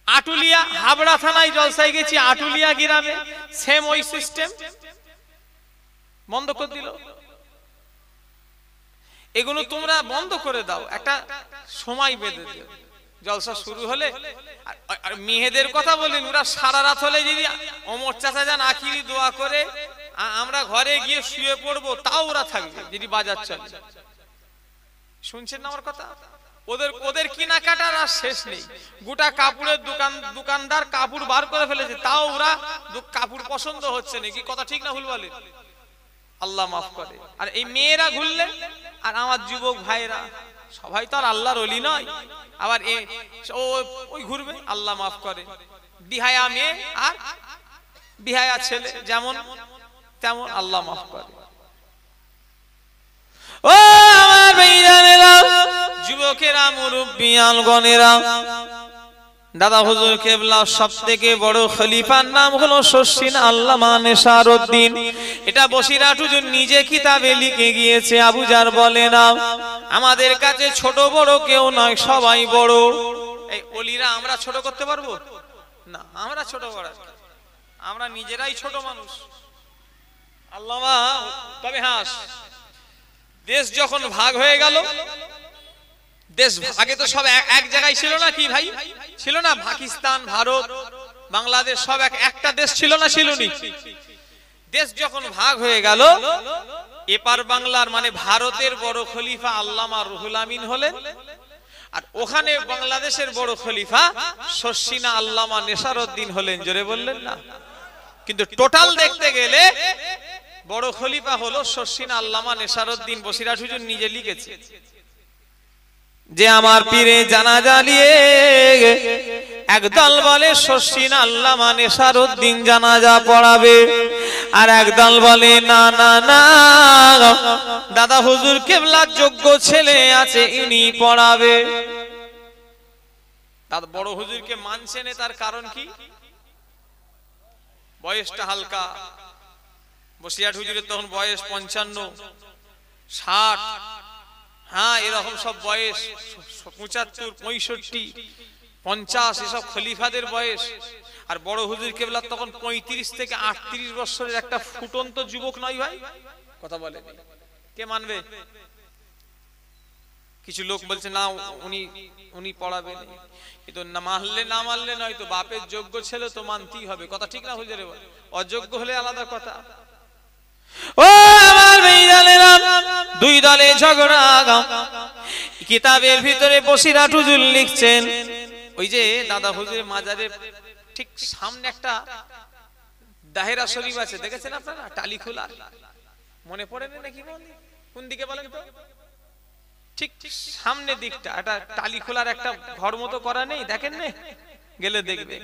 আটুলিয়া হাবড়া থানায় জলসায় গেছি, আটুলিয়া গ্রামে সেম ওই সিস্টেম, বন্ধ করে দিল। এগুলো তোমরা বন্ধ করে দাও, একটা সময় বেঁধে দিও জলসা শুরু হলে। আর মেয়েদের কথা বলেন, ওরা সারা রাত হলে যদি অমর চাচা যান আখিরি দোয়া করে আমরা ঘরে গিয়ে শুয়ে পড়বো, তাও ওরা থাকবে যদি বাজার চলে। শুনছেন না আমার কথা? ওদের কেনাকাটার আর শেষ নেই। গোটা কাপড়ের দোকানদার কাপড় বার করে ফেলেছে, তাও ওরা কাপড় পছন্দ হচ্ছে না। কি কথা ঠিক না ভুল বলে? আল্লাহ মাফ করে। আর এই মেয়েরা ঘুরলে, আর আমার যুবক ভাইরা সবাই তো আর আল্লাহর ওলি নয়, আবার ওই ঘুরবে, আল্লাহ মাফ করে। বিহায়া মেয়ে আর বিহায়া ছেলে যেমন তেমন, আল্লাহ মাফ করে। ও আমার ভাইজানেরা, যুবকেরা, মুরব্বিয়ান গণেরা, দাদা হুজুর কেবলা সবথেকে বড় খলিফার নাম হলো শর্ষিনা আল্লামা নেসারউদ্দিন। এটা বসিরহাট হুজুর নিজে কিতাবে লিখে গিয়েছে। আবু জার বলে না, আমাদের কাছে ছোট বড় কেউ নয়, সবাই বড়। এই ওলিরা আমরা ছোট করতে পারবো না, আমরা ছোট বড়, আমরা নিজেরাই ছোট মানুষ। আল্লামা, তবে হাস দেশ যখন ভাগ হয়ে গেল, দেশ আগে তো সব এক জায়গায় ছিল না, কি ভাই ছিল না? পাকিস্তান, ভারত, বাংলাদেশ সব একটা দেশ ছিল না, ছিল নি? দেশ যখন ভাগ হয়ে গেল, এপার বাংলার মানে ভারতের বড় খলিফা আল্লামা রুহুল আমিন হলেন, আর ওখানে বাংলাদেশের বড় খলিফা শর্ষিনা আল্লামা নেসারউদ্দিন হলেন। জোরে বললেন না? কিন্তু টোটাল দেখতে গেলে বড় খলিফা হলো শর্ষিনা আল্লামা নেসারউদ্দিন। বসিরহাট হুজুর নিজে লিখেছে যে আমার পীরে জানাজা নিয়ে একদল বলে শর্ষিনা আল্লামা নেসারউদ্দিন জানাজা পড়াবে, আর একদল বলে না না না দাদা হুজুর কেবলার যোগ্য ছেলে আছে ইনি পড়াবে। দাদা বড় হুজুরকে মানছে না, তার কারণ কি? বয়সটা হালকা। বসিরহাট হুজুরের তখন বয়স 55, 60, হ্যাঁ এরকম সব বয়স, 75, 65, 50 এসব খলিফাদের বয়স। আর বড় হুজুর কেবলার তখন 35 থেকে 38 বছরের একটা ফুটন্ত যুবক নয় ভাই। কথা বলে কে মানবে? কিছু লোক বলছে না উনি পড়াবেন, কিন্তু না মানলে নয় তো বাপের যোগ্য ছেলে তো মানতেই হবে। কথা ঠিক না হুজুরে? অযোগ্য হলে আলাদা কথা। ও আমার ভাইজানেরা, দুই দলে ঝগড়া। কিতাবের ভিতরে বসিরহাট হুজুর লিখছেন, ওই যে দাদা হুজুরের মাজারের ঠিক সামনে একটা দাহেরা শরীফ আছে, দেখেছেন আপনারা? টালিখোলা, মনে পড়ে না নাকি? কোন দিকে বলেন তো? ঠিক সামনের দিকটা একটা টালিখোলার একটা ঘর মতো করা নেই, দেখেন না? গেলে দেখবে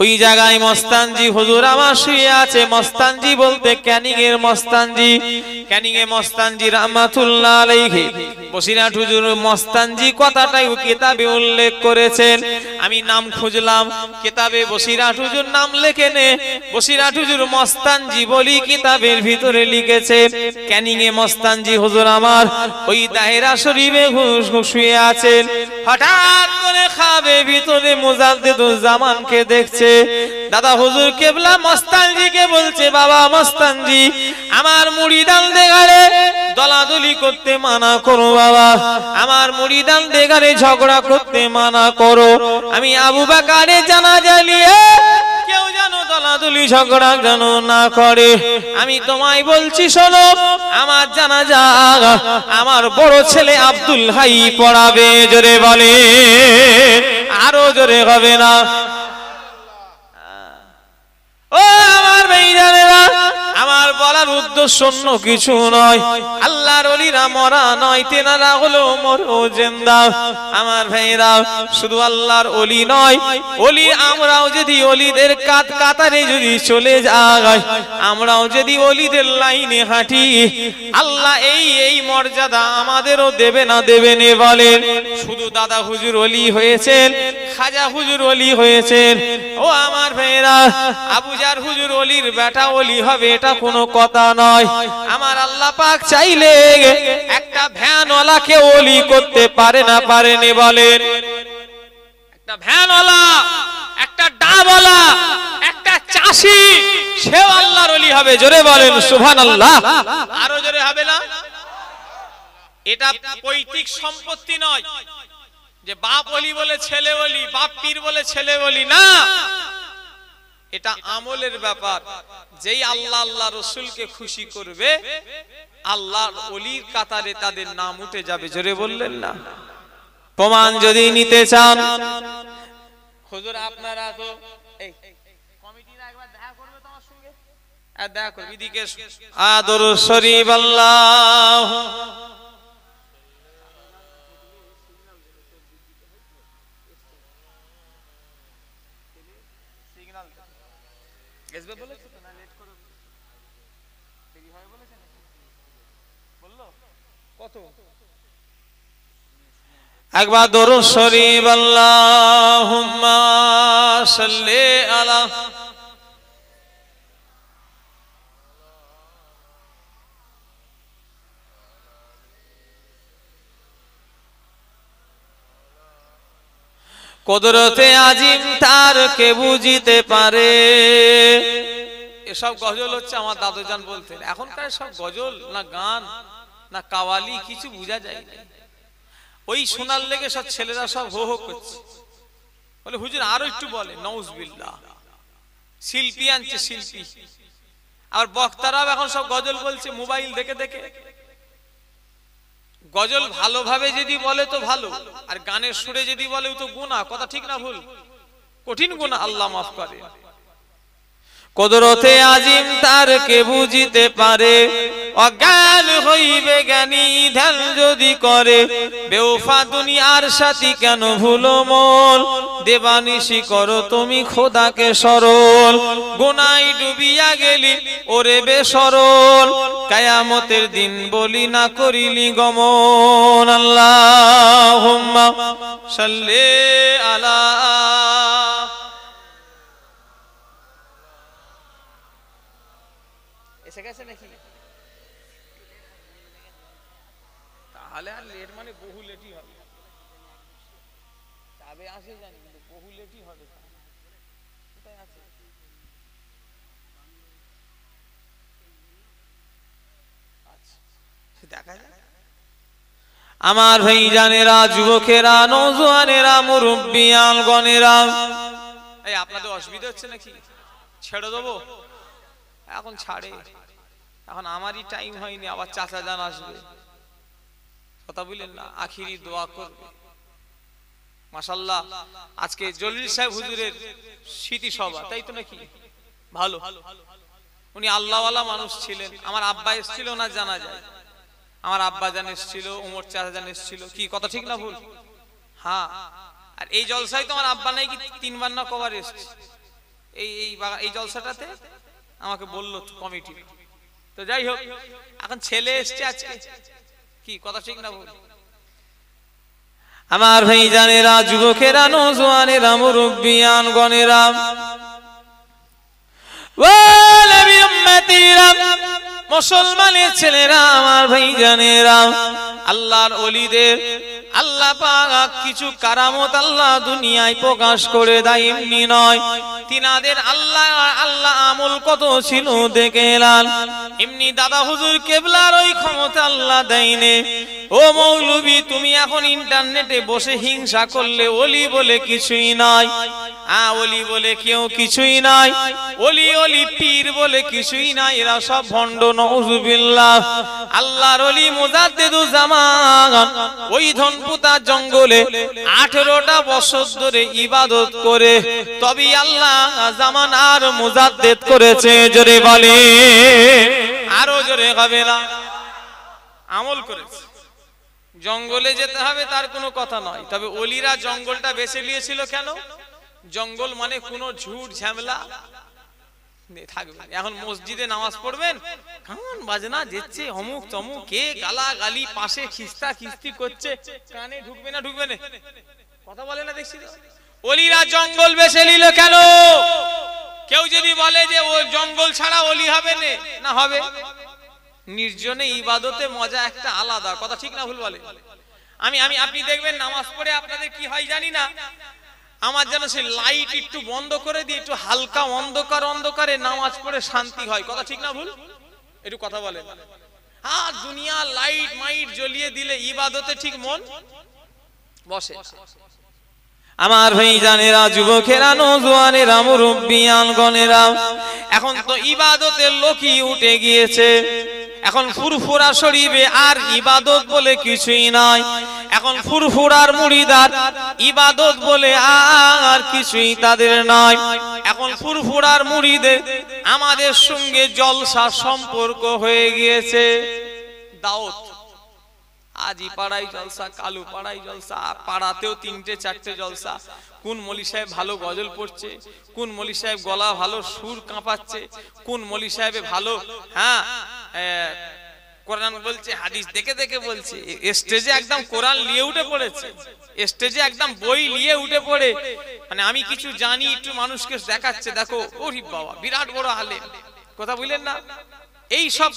ওই জায়গায় মস্তানজি হুজুর আমার শুয়ে আছে। মস্তানজি বলতে ক্যানিং এর মস্তানজি, ক্যানিং এ মস্তানজি রাহমাতুল্লাহ আলাইহি। বসিরহাট হুজুর মস্তানজি কথাটাই কিতাবে উল্লেখ করেছেন। আমি নাম খুঁজলাম কিতাবে, বসিরহাট হুজুর নাম লেখে নে, বসিরহাট হুজুর মস্তানজি বলি কিতাবের ভিতরে লিখেছে। ক্যানিং এ মস্তানজি হুজুর আমার ওই দাহেরা শরীফে শুয়ে আছেন। হঠাৎ করে খাবে ভিতরে মুজাদ্দিদুল জামানকে দেখছে। দাদা হুজুর কেবলা মস্তানজিকে বলছে, বাবা মস্তানজি আমার মুড়িদান দেগারে দলাদলি করতে মানা করো বাবা, আমার মুড়িদান দেগারে ঝগড়া করতে মানা করো। আমি আবু বকরের জানাজা নিয়ে কেউ যেন দলাদলি ঝগড়া যেন না করে। আমি তোমায় বলছি শোনো, আমার জানাজা আমার বড় ছেলে আব্দুল হাই পড়াবে। জোরে বলে, আরো জোরে হবে না? ও আমার ভাইজানেরা, আমার বলার উদ্দেশ্য অন্য কিছু নয়। আল্লাহর ওলিরা মরা নয়, তেনারা হলো মরজিন্দা। আমার ভাইরা শুধু আল্লাহর ওলি নয়, ওলি আমরাও যদি ওলিদের কাতারে যদি চলে যাই, আমরাও যদি ওলিদের লাইনে হাঁটি, আল্লাহ এই মর্যাদা আমাদেরও দেবে না দেবে না বলেন। শুধু দাদা হুজুর ওলি হয়েছেন, খাজা হুজুর ওলি হয়েছেন, ও আমার ভাইরা আবুজার হুজুর ওলির বেটা ওলি হবে এটা কোনো কথা নয়। আমার আল্লাহ পাক চাইলে একটা ভ্যানওয়ালাকে ওলি করতে পারে না পারেনি বলেন? একটা ভ্যানওয়ালা, একটা ডাবওয়ালা, একটা চাষি, সেও আল্লাহর ওলি হবে। জোরে বলেন সুবহানাল্লাহ। আরো জোরে হবে না? এটা পৈতৃক সম্পত্তি নয় যে বাপ ওলি বলে ছেলে ওলি, বাপ পীর বলে ছেলে ওলি না। এটা আমলের ব্যাপার। যেই আল্লাহ আল্লাহ রসুলকে খুশি করবে, আল্লাহর ওলির কাতারে তাদের নাম উঠে যাবে। জোরে বললেন না? প্রমাণ যদি নিতে চান, হুজুর আপনারা তো এই কমিটিরা একবার দেখা করবে তোমার সঙ্গে, আর দেখা করবে এদিকে আদর শরীফ আল্লাহ এসবে বলেছে তো, না লেট করে দেরি হয় বলেছে নাকি? বললো কত? একবার দরুদ শরীফ আল্লাহুম্মা সাল্লি আলা কুদরতে আজিম তার কে বুঝিতে পারে। এসব গজল হচ্ছে আমার দাদুজান বলতেন। এখনকার সব গজল না গান না কাওয়ালি কিছু বোঝা যায় না। ওই শোনার লেগে সব ছেলেরা সব হো হো করছে, বলে হুজুর আরো একটু বলে। নাউজুবিল্লাহ। শিল্পী আনছে শিল্পী, আর বক্তারাও এখন সব গজল বলছে মোবাইল দেখে দেখে। গজল ভালোভাবে যদি বলে তো ভালো, আর গানের সুরে যদি বলে তো গুনাহ। কথা ঠিক না ভুল? কঠিন গুনাহ, আল্লাহ মাফ করে। কুদরতে আজিম তার কে বুঝিতে পারে, অজ্ঞান হইবে জ্ঞানী ধ্যান যদি করে। বেওফা দুনিয়ার সাথী কেন ভুলো মন, দেবানিশি করো তুমি খোদাকে স্মরণ। গুনায় ডুবিয়া গেলি ওরে বেসরল, কিয়ামতের দিন বলি না করিলি গমন। আল্লাহুম্মা সাল্লি আলা। এসে গেছে নাকি? তাহলে আর লেট মানে বহু লেটই হবে। তবে আসে জানি কিন্তু বহু লেটই হবে। কোথায় আছে? আচ্ছা দেখা যাক। আমার ভাইজানেরা, যুবকেরা, নওজোয়ানেরা, মুরব্বিয়ান গণেরা, এই আপনাদের অসুবিধা হচ্ছে নাকি? ছেড়ে দেবো? এখন ছাড়ে, এখন আমারই টাইম হয়নি, আবার চাচা জান আসবে। কথা বললেন না, আখিরি দোয়া করবে। মাশাআল্লাহ, আজকে জলিল সাহেব হুজুরের স্মৃতি সভা, তাই তো নাকি? ভালো, উনি আল্লাহওয়ালা মানুষ ছিলেন। আমার আব্বা এসেছিল না জানা যায়, আমার আব্বা জান এসেছিল, উমর চাচা জান এসেছিল। কি কথা ঠিক না ভুল? হ্যাঁ। আর এই জলসায় তো আমার আব্বা নাই কি 3 বার না কবার এসেছে। এই জলসাটাতে আমাকে বললো কমিটি। তো যাই হোক, এখন ছেলে এসছে আজকে। কি কথা ঠিক না ভুল? আমার ভাইজানেরা, যুবকেরা, নওজোয়ানেরা, মুরব্বিয়ান গণেরা, ও নবী উম্মতিরা, মুসলমানের ছেলেরা, আমার ভাইজানেরা, আল্লাহর ওলিদের আল্লাহ পাক কিছু কারামত আল্লাহ দুনিয়ায় প্রকাশ করে দেয়, এমনি নয়। তিনাদের আল্লাহ আমল কত ছিল দেখে এলাম। এমনি দাদা হুজুর কেবলার ওই ক্ষমতা আল্লাহ দেয়নি। ও মৌলবী, তুমি এখন ইন্টারনেটে বসে হিংসা করলে ওলি বলে কিছুই নাই। ওলি বলে কেউ কিছুই নাই, ওলি পীর বলে কিছুই নাই, এরা সব ভণ্ড। নাউযুবিল্লাহ। আল্লাহর ওলি মুজাদ্দিদুজ জামান ওই ধনপুতা জঙ্গলে 18টা বছর ধরে ইবাদত করে তবে আল্লাহ জামান আর মুজাদ্দিদ করেছে। জোরে বলে, আরো জোরে হবে না? আমল করেছে। জঙ্গলে যেতে হবে তার কোনো কথা নয়, তবে ওলিরা জঙ্গলটা বেছে নিয়েছিল কেন? জঙ্গল মানে কোনো ঝুট ঝামেলা থাকবে। এখন মসজিদে নামাজ পড়বেন, গান বাজনা যেচ্ছে, অমুক তমুক, কে গালা গালি পাশে খিস্তা খিস্তি করছে, কানে ঢুকবে না? ঢুকবে না? কথা বলে না দেখছি। ওলিরা জঙ্গল বেছে নিল কেন? কেউ যদি বলে যে ও জঙ্গল ছাড়া ওলি হবে না, হবে। নির্জনে ইবাদতে মজা একটা আলাদা। কথা ঠিক না ভুল বলে? আপনি দেখবেন নামাজ পড়ে আপনাদের কি হয় জানি না, আমার যেন সেই লাইট একটু বন্ধ করে দিয়ে একটু হালকা অন্ধকারে নামাজ পড়ে শান্তি হয়। কথা ঠিক না ভুল? একটু কথা বলেন। আর দুনিয়া লাইট মাইট জ্বলিয়ে দিলে ইবাদতে ঠিক মন বসে। আমার ভাইজানেরা, যুবকেরা, নওজোয়ানেরা, মুরব্বিয়ান গণেরা, এখন তো ইবাদতের লোকই উঠে গিয়েছে। এখন ফুরফুরা শরীফে আর ইবাদত বলে কিছুই নাই। এখন ফুরফুরার মুরিদার ইবাদত বলে আর কিছুই তাদের নাই। এখন ফুরফুরার মুরিদে আমাদের সঙ্গে জলসা সম্পর্ক হয়ে গিয়েছে। দাওয়াত, আজি পাড়ায় জলসা, কালু পাড়ায় জলসা, পাড়াতেও 3টে 4টে জলসা। কোন মলি সাহেব ভালো গজল পড়ছে, কোন মলি সাহেব গলা ভালো সুর কাঁপাচ্ছে, কোন মলি সাহেবে ভালো কোরআন বলছে, হাদিস দেখে দেখে বলছে। স্টেজে একদম কোরআন নিয়ে উঠে পড়েছে, স্টেজে একদম বই নিয়ে উঠে পড়ে, মানে আমি কিছু জানি একটু মানুষকে দেখাচ্ছে, দেখো ওরে বাবা বিরাট বড় আলেম। কথা বললেন না? এই সব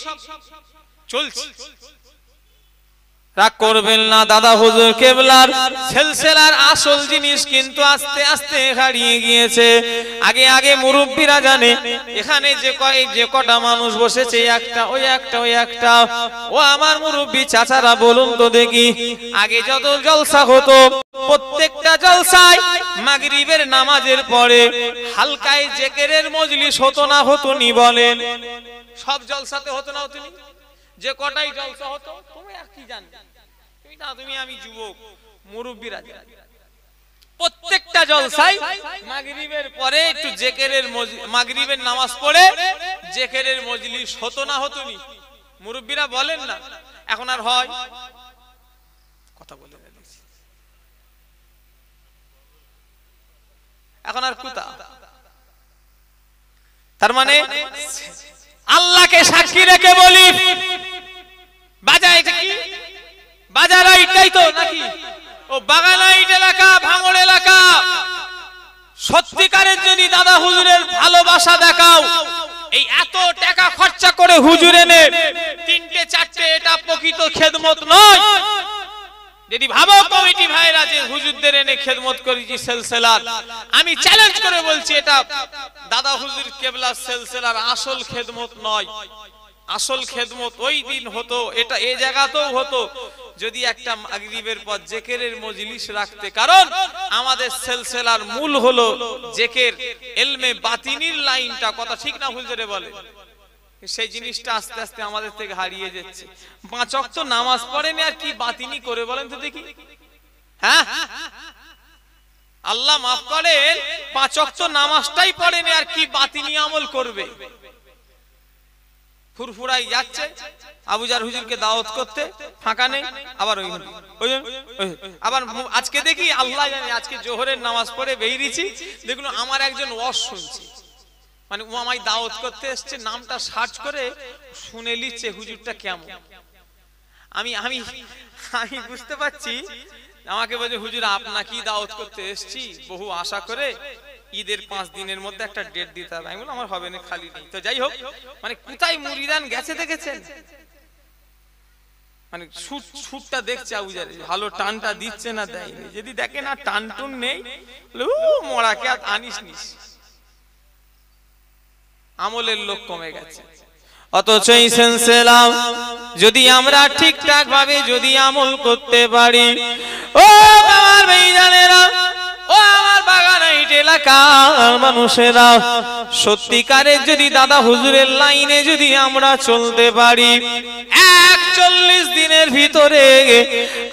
চলছে। রাগ করবেন না, দাদা হুজুর কেবলার সিলসিলার আসল জিনিস কিন্তু আস্তে আস্তে হারিয়ে গিয়েছে। আগে মুরব্বিরা জানে এখানে যে কটা মানুষ বসেছে, ওই একটা। ও আমার মুরব্বি চাচারা বলুন তো দেখি, আগে যত জলসা হতো প্রত্যেকটা জলসায় মাগরিবের নামাজের পরে হালকায় জিকিরের মজলিস হতো না হতো নি বলেন? সব জলসাতে হতো না হতো নি? যে কটাই জলসা হতো তুমি আর কি জানবে, তুমি না তুমি আমি যুবক মুরব্বিরা জানে, প্রত্যেকটা জলসায় মাগরিবের পরে একটু জিকিরের মাগরিবের নামাজ পড়ে জিকিরের মজলিস হতো না হতো নি? মুরব্বিরা বলেন না? এখন আর হয়? কথা বলে এখন আর কুতা? তার মানে আল্লাহকে সাক্ষী রেখে বলি, বাজার এটা কি? বাজার এটাই তো নাকি? ও বাগানাইট এলাকা, ভাঙড় এলাকা, সত্যিকারের যদি দাদা হুজুরের ভালোবাসা দেখাও, এই এত টাকা খরচা করে হুজুর এনে তিনটে চারটে, এটা প্রকৃত খেদমত নয়। যদি ভাবো কমিটি ভাইরা যে হুজুরদের এনে খেদমত করেছি সিলসিলার, আমি চ্যালেঞ্জ করে বলছি এটা দাদা হুজুর কেবলা সিলসিলার আসল খেদমত নয়। আসল খেদমত ওই দিন হতো, এটা এই জায়গাতেও হতো যদি একটা মাগরিবের পর জিকিরের মজলিস রাখতে। কারণ আমাদের সিলসিলার মূল হলো জিকির, ইলমে বাতিনির লাইনটা, কথা ঠিক না ভুল জোরে বলে? সেই জিনিসটা আস্তে আস্তে আমাদের থেকে হারিয়ে যাচ্ছে। 5 ওয়াক্ত নামাজ পড়েনি আর কি বাতিনি করে বলেন তো দেখি? হ্যাঁ, আল্লাহ মাফ করেন, 5 ওয়াক্ত নামাজটাই পড়েনি আর কি বাতিনি আমল করবে? ফুরফুরাই যাচ্ছে আবুজার হুজুরকে দাওয়াত করতে, ফাঁকা নেই, আবার ওই আবার আজকে দেখি আল্লাহ জানে, আজকে জোহরের নামাজ পড়ে বেরিয়েছি, দেখুন আমার একজন ওয়াজ শুনছি, মানে ও আমায় দাওয়াত করতে এসছে, নামটা সার্চ করে শুনে নিচ্ছে হুজুরটা কেমন। আমি আমি আমি বুঝতে পারছি, আমাকে বলে হুজুর আপনাকেই দাওয়াত করতে এসছি, বহু আশা করে ঈদের 5 দিনের মধ্যে একটা ডেট দিতে হবে। আমি বললাম আমার হবে না, খালি নেই। তো যাই হোক, মানে কোথায় মুরিদান গেছে দেখেছেন? মানে শুটটা দেখছে আবুজারে, ভালো টানটা দিচ্ছে না দেয়নি। যদি দেখে না টান টুন নেই, মরাকে আর আনিস নিস, আমলের লোক কমে গেছে। অথচ এই সিলসিলা যদি আমরা ঠিকঠাক ভাবে যদি আমল করতে পারি, ও আমার ভাইজানেরা, ও আমার বাগানাইট এলাকার মানুষেরা, সত্যিকারের যদি দাদা হুজুরের লাইনে যদি আমরা চলতে পারি, 41 দিনের ভিতরে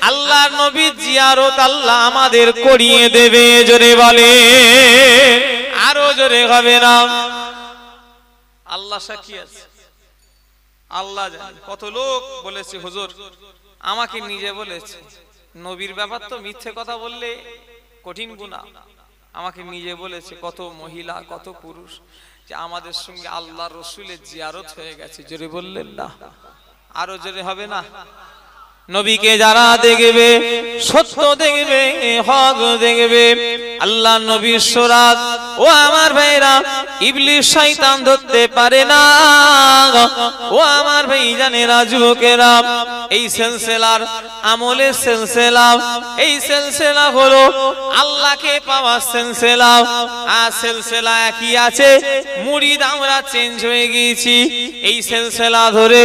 আল্লাহর নবীর জিয়ারত আল্লাহ আমাদের করিয়ে দেবে। জোরে বলে, আরো জোরে হবে না? আল্লাহ সাক্ষী আছে, আল্লাহ জানে। কত লোক বলেছে হুজুর, আমাকে নিজে বলেছে, নবীর ব্যাপার তো মিথ্যে কথা বললে কঠিন গুনাহ। আমাকে নিজে বলেছে কত মহিলা, কত পুরুষ, যে আমাদের সঙ্গে আল্লাহ রসুলের জিয়ারত হয়ে গেছে। জোরে বললেন না? আরো জোরে হবে না? নবীকে যারা দেখবে, সত্য দেখবে, হক দেখবে, আল্লাহ নবীর সুরাত, ও আমার ভাইরা, ইবলিস শয়তান ধরতে পারে না। ও আমার ভাইজানেরা, যুবকেরা, এই সিলসিলার আমলের সিলসিলা, এই সিলসিলা হলো আল্লাহকে পাওয়ার সিলসিলা। আর সিলসিলা একই আছে, মুরিদ আমরা চেঞ্জ হয়ে গিয়েছি। এই সিলসিলা ধরে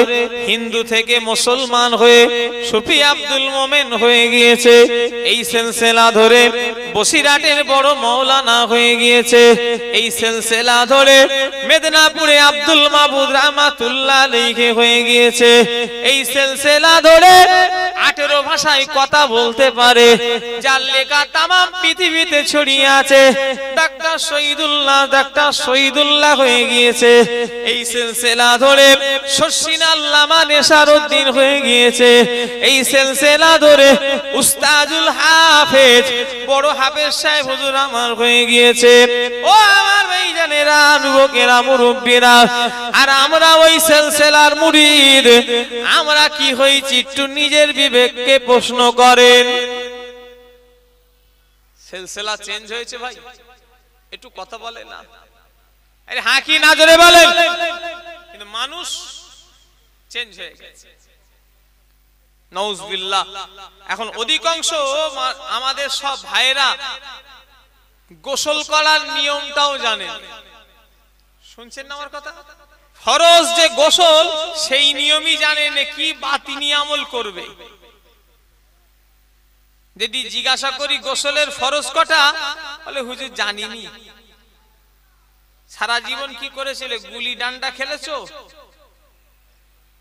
হিন্দু থেকে মুসলমান হয়ে সুফি আব্দুল মোমেন হয়ে গিয়েছে। এই সিলসিলা ধরে বসিরহাটের বড় মাওলানা হয়ে গিয়েছে। এই সিলসিলা ধরে মেদিনীপুরে আব্দুল মাবুদ রাহমাতুল্লাহ আলাইহি হয়ে গিয়েছে। এই সিলসিলা ধরে 18 ভাষায় কথা বলতে পারে, যার লেখা তামাম পৃথিবীতে ছড়িয়ে আছে, ডাক্তার শহীদুল্লাহ হয়ে গিয়েছে। এই সিলসিলা ধরে শর্ষিন আল্লামা নেশারউদ্দিন হয়ে গিয়েছে। এই সিলসিলা ধরে উস্তাদুল হাফেজ, বড় হাফেজ সাহেব হুজুর আমার হয়ে গিয়েছে। ও আমার ভাইজানেরা, যুবকেরা, মুরব্বীরা, আর আমরা ওই সিলসিলার মুরিদ, আমরা কি হয়েছি একটু নিজের বিবেককে প্রশ্ন করেন। সিলসিলা চেঞ্জ হয়েছে ভাই, একটু কথা বলে না? আরে হ্যাঁ কি না জোরে বলেন? কিন্তু মানুষ চেঞ্জ হয়ে গেছে, নাউজুবিল্লাহ। এখন অধিকাংশ আমাদের সব ভাইরা গোসল করার নিয়মটাও জানেন। শুনছেন না আমার কথা? ফরজ যে গোসল, সেই নিয়মই জানেন, কি বাতিনি আমল করবে। যদি জিজ্ঞাসা করি গোসলের ফরজ কটা, বলে হুজুর জানিনি। সারা জীবন কি করেছিলে? গুলি ডান্ডা খেলেছো?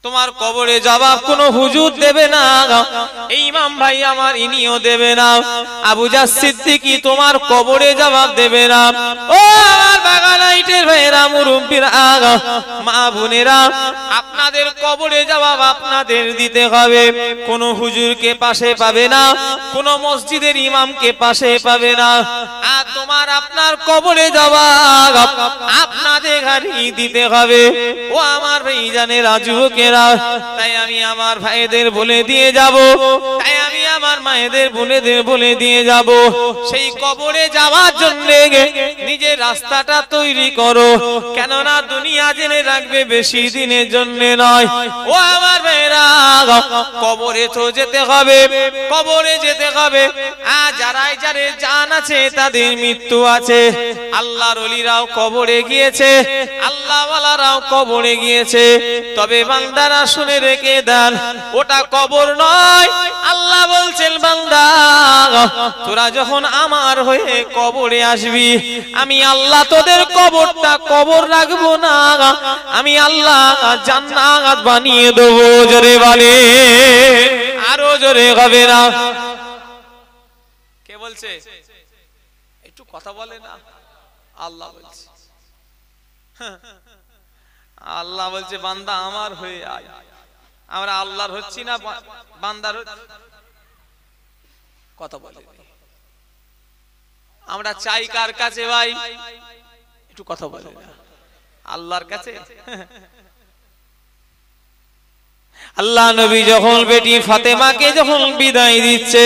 তোমার কবরে জবাব কোন হুজুর দেবে না। এই ইমাম ভাই আমার ইনিও দেবে না। আবু জাহ সিদ্দিকী তোমার কবরে জবাব দেবে না। ও আমার বাগানাইটের ভাইরা, মুরব্বিরা, মা বোনেরা, আপনাদের কবরে জবাব আপনাদের দিতে হবে। কোন হুজুরকে পাশে পাবে না, কোন মসজিদের ইমামকে পাশে পাবে না। আর তোমার আপনার কবরে জবাব আপনাদের ঘাড়ি দিতে হবে। ও আমার ভাইজানেরা, যুবকেরা, তাই আমি আমার ভাইদের বলে দিয়ে যাব, তাই আমি আমার মায়েদের বলে দিয়ে যাব, সেই কবরে যাওয়ার জন্য নিজের রাস্তাটা তৈরি করো। কেননা দুনিয়া জেনে রাখবে বেশি দিনের জন্য নয়। ও আমার ভাইরা, কবরে তো যেতে হবে, কবরে যেতে হবে। আর যারাই যারে জান আছে তাদের মৃত্যু আছে। আল্লাহর ওলিরাও কবরে গিয়েছে, আল্লাহ ওয়ালারাও কবরে গিয়েছে। তবে বান্দারা শুনে রেখে দেন, ওটা কবর নয়। আল্লাহ বলছেন, বান্দা তোরা যখন আমার হয়ে কবরে আসবি, আমি আল্লাহ তোদের কবরটা কবর রাখবো না, আমি আল্লাহ জান্নাত বানিয়ে দেবো। জোরে বলে, আরো জোরে হবে না। কে বলছে? একটু কথা বলে না। আল্লাহ বলছে, আল্লাহ বলছে বান্দা আমার হয়ে আয়। আমরা আল্লাহর হচ্ছি না, বান্দার কথা বলে। আমরা চাই কার কাছে ভাই? একটু কথা বলে না, আল্লাহর কাছে। আল্লাহ নবী যখন বেটি ফাতেমাকে যখন বিদায় দিচ্ছে,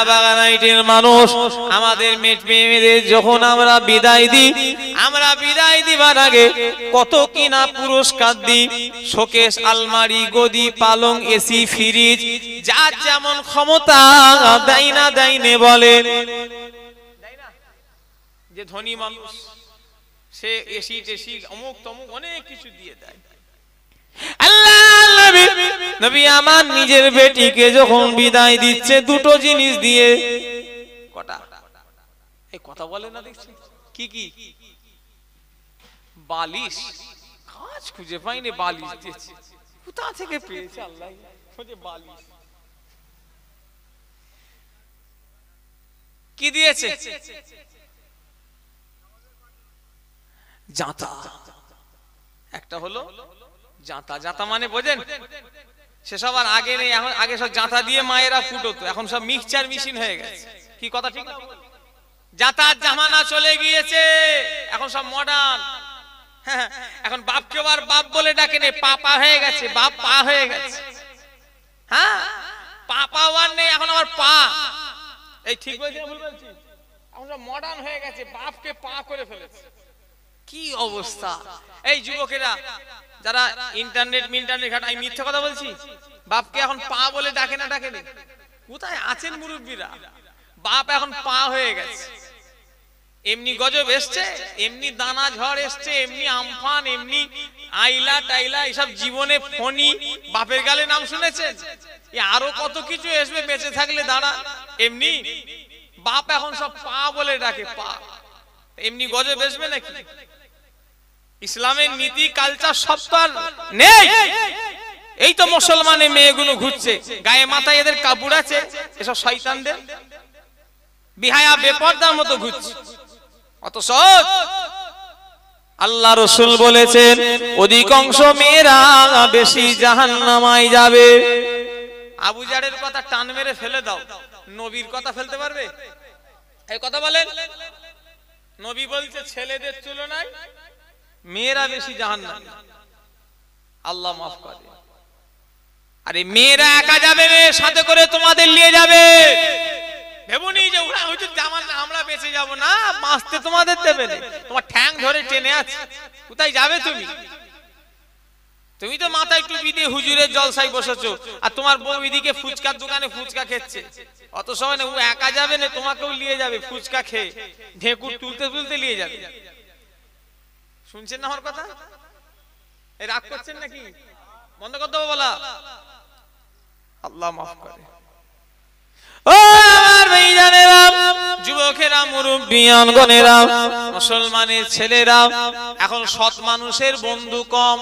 বাগানাইটের মানুষ, আমাদের মেয়েদের যখন আমরা বিদায় দিই, আমরা বিদায় দিবার আগে কত কিনা পুরস্কার দিই। শোকেস, আলমারি, গদি, পালং, এসি, ফ্রিজ, যার যেমন ক্ষমতা দেয় না দেয়নে বলেন। যে ধনী মানুষ সে এসি টেসি অমুক তমুক অনেক কিছু দিয়ে দেয়। আল্লাহ নবী আমার নিজের বেটিকে যখন বিদায় দিচ্ছে দুটো জিনিস দিয়ে। কটা? এই কথা বলে না, দেখছি কি কি? বালিশ। কাজ খুঁজে পাইনি, বালিশ দিয়েছে। কোথা থেকে পেয়েছে আল্লাহ? খোঁজে বালিশ। কি দিয়েছে? জাঁতা। একটা হলো জাঁতা। জাঁতা মানে বোঝেন? সেসব আর আগে নেই। এখন আগে সব জাঁতা দিয়ে মায়েরা ফুটোতো, এখন সব মিক্সচার মেশিন হয়ে গেছে। কি কথা ঠিক না? জাঁতার জামানা চলে গিয়েছে, এখন সব মডার্ন। এখন বাপকে আর বাপ বলে ডাকে নেই, পাপা হয়ে গেছে, বাপ পা হয়ে গেছে। হ্যাঁ, পাপা ওয়ান নেই, এখন আবার পা। এই ঠিক বলছি না ভুল বলছি? এখন সব মডার্ন হয়ে গেছে, বাপকে পা করে ফেলেছে। কি অবস্থা! এই যুবকেরা যারা ইন্টারনেট ঘাটা, আমি মিথ্যা কথা বলছি? বাপকে এখন পা বলে ডাকে না, ডাকে না। কোথায় আছেন মুরব্বীরা? বাপ এখন পা হয়ে গেছে। এমনি গজব এসছে, এমনি দানা ঝড় এসছে, এমনি আমফান, এমনি আইলা টাইলা, এসব জীবনে ফনি। বাপের গালে নাম শুনেছেন? আরো কত কিছু আসবে বেঁচে থাকলে দাঁড়া। এমনি বাপ এখন সব পা বলে ডাকে, পা। এমনি গজব আসবে নাকি? ইসলামের নীতি কালচার সব তো আর নেই। এই তো মুসলমানের মেয়েগুলো ঘুরছে, গায়ে মাথায় এদের কাপড় আছে, এসব শয়তানদের বিহায়া বেপরদার মতো ঘুরছে। অত সৎ আল্লাহ রাসূল বলেছেন, অধিকাংশ মেয়েরা বেশি জাহান্নামায় যাবে। আবু জারের কথা টান মেরে ফেলে দাও, নবীর কথা ফেলতে পারবে? এই কথা বলেন। নবী বলছে ছেলেদের তুলনায় মেয়েরা বেশি জাহান্নামী। আল্লাহ মাফ করে। আরে মেয়েরা একা যাবে না, সাথে করে তোমাদের নিয়ে যাবে। ভেবুনি যে ওরা হয়তো আমরা বেঁচে যাব না, বাঁচতে তোমাদের দেবে না। তোমার ঠ্যাং ধরে টেনে আছে। কোথায় যাবে তুমি? তুমি তো মাথায় টুপি দিয়ে হুজুরের জলসায় বসেছো, আর তোমার বউ এদিকে ফুচকার দোকানে ফুচকা খেচ্ছে। অত সময় না, ও একা যাবে না, তোমাকেও নিয়ে যাবে। ফুচকা খেয়ে ঢেকুর তুলতে তুলতে নিয়ে যাবে। শুনছেন না আমার কথা? এই রাগ করছেন নাকি? বন্ধ করতে হবে বলা। আল্লাহ মাফ করে। ও আমার ভাইজানেরা, যুবকেরা, মুরব্বিয়ানগণেরা, মুসলমানের ছেলেরা, এখন সৎ মানুষের বন্ধু কম,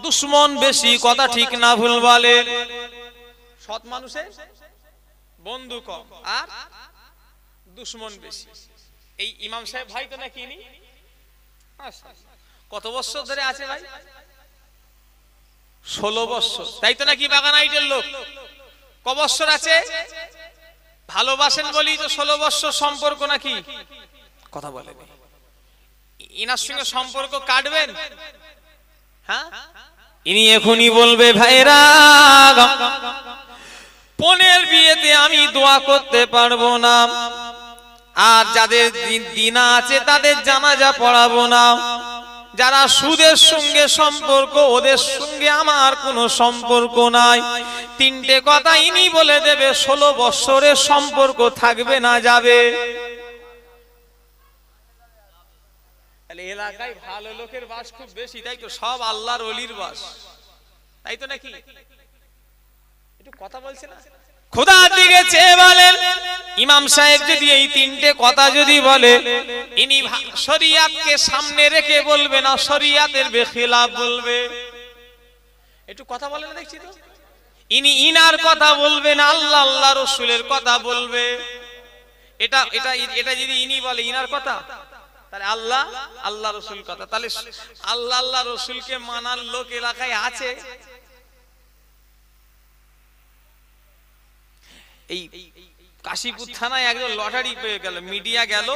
দুশমন বেশি। কথা ঠিক না ভুল বলে? সৎ মানুষের বন্ধু কম আর দুশমন বেশি। এই ইমাম সাহেব ভাই তো নাকি ইনি কত বছর ধরে আছে ভাই? 16 বছর, তাই তো নাকি? বাগান আইটের লোক ক বছর আছে? ভালোবাসেন বলি তো 16 বছর সম্পর্ক নাকি? কথা বলেন। ইনার সঙ্গে সম্পর্ক কাটবেন? হ্যাঁ, ইনি এখনই বলবে ভাইরা বোনের বিয়েতে আমি দোয়া করতে পারবো না, আর যাদের দিনা আছে তাদের জানাজা পড়াবো না, যারা সুদের সঙ্গে সম্পর্ক ওদের সঙ্গে আমার কোনো সম্পর্ক নাই। তিনটে কথা ইনি বলে দেবে, 16 বছরের সম্পর্ক থাকবে না যাবে। এলাকায় ভালো লোকের বাস খুব বেশি, তাই তো? সব আল্লাহর ওলির বাস, তাই তো নাকি? একটু কথা বলছে না? খোদার দিকে চেয়ে বলেন, ইমাম সাহেব যদি এই তিনটে কথা যদি বলে, ইনি শরিয়াতকে সামনে রেখে বলবে না, শরিয়াতের বেখিলাফ বলবে। একটু কথা বলে না, দেখছি তো। ইনি ইনার কথা বলবে না, আল্লাহ আল্লাহ রসুলের কথা বলবে। এটা এটা এটা যদি ইনি বলে ইনার কথা, তাহলে আল্লাহ আল্লাহ রসুল কথা। তাহলে আল্লাহ আল্লাহ রসুলকে মানার লোক এলাকায় আছে? এই কাশীপুর থানায় একজন লটারি পেয়ে গেল, মিডিয়া গেল,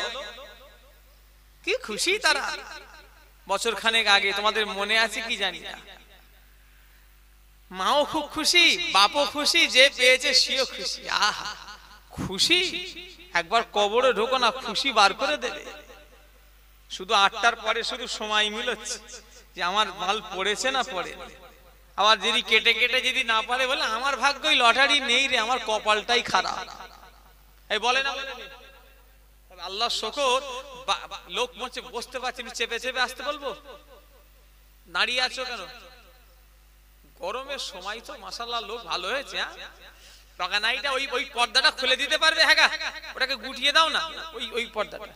কি খুশি তারা। বছর খানেক আগে, তোমাদের মনে আছে কি জানি না, মাও খুব খুশি, বাপও খুশি, যে পেয়েছে সেও খুশি। আহা খুশি! একবার কবরে ঢোকো না, খুশি বার করে দেবে। শুধু 8টার পরে শুধু সময় মিলছে যে আমার মাল পড়েছে না পড়ে। আবার যদি কেটে কেটে যদি না পারে, বলে আমার ভাগ্যই লটারি নেই রে, আমার কপালটাই খারাপ। এই বলে না, আল্লাহ শকর, লোক মরছে, বসতে পারছি না, চেপে চেপে আসতে বলবো? দাঁড়িয়ে আছো কেন? গরমের সময় তো মাশাআল্লাহ লোক ভালো হয়েছে। বাগানাইটা ওই পর্দাটা খুলে দিতে পারবে? হ্যাঁ, ওটাকে গুটিয়ে দাও না, ওই পর্দাটা,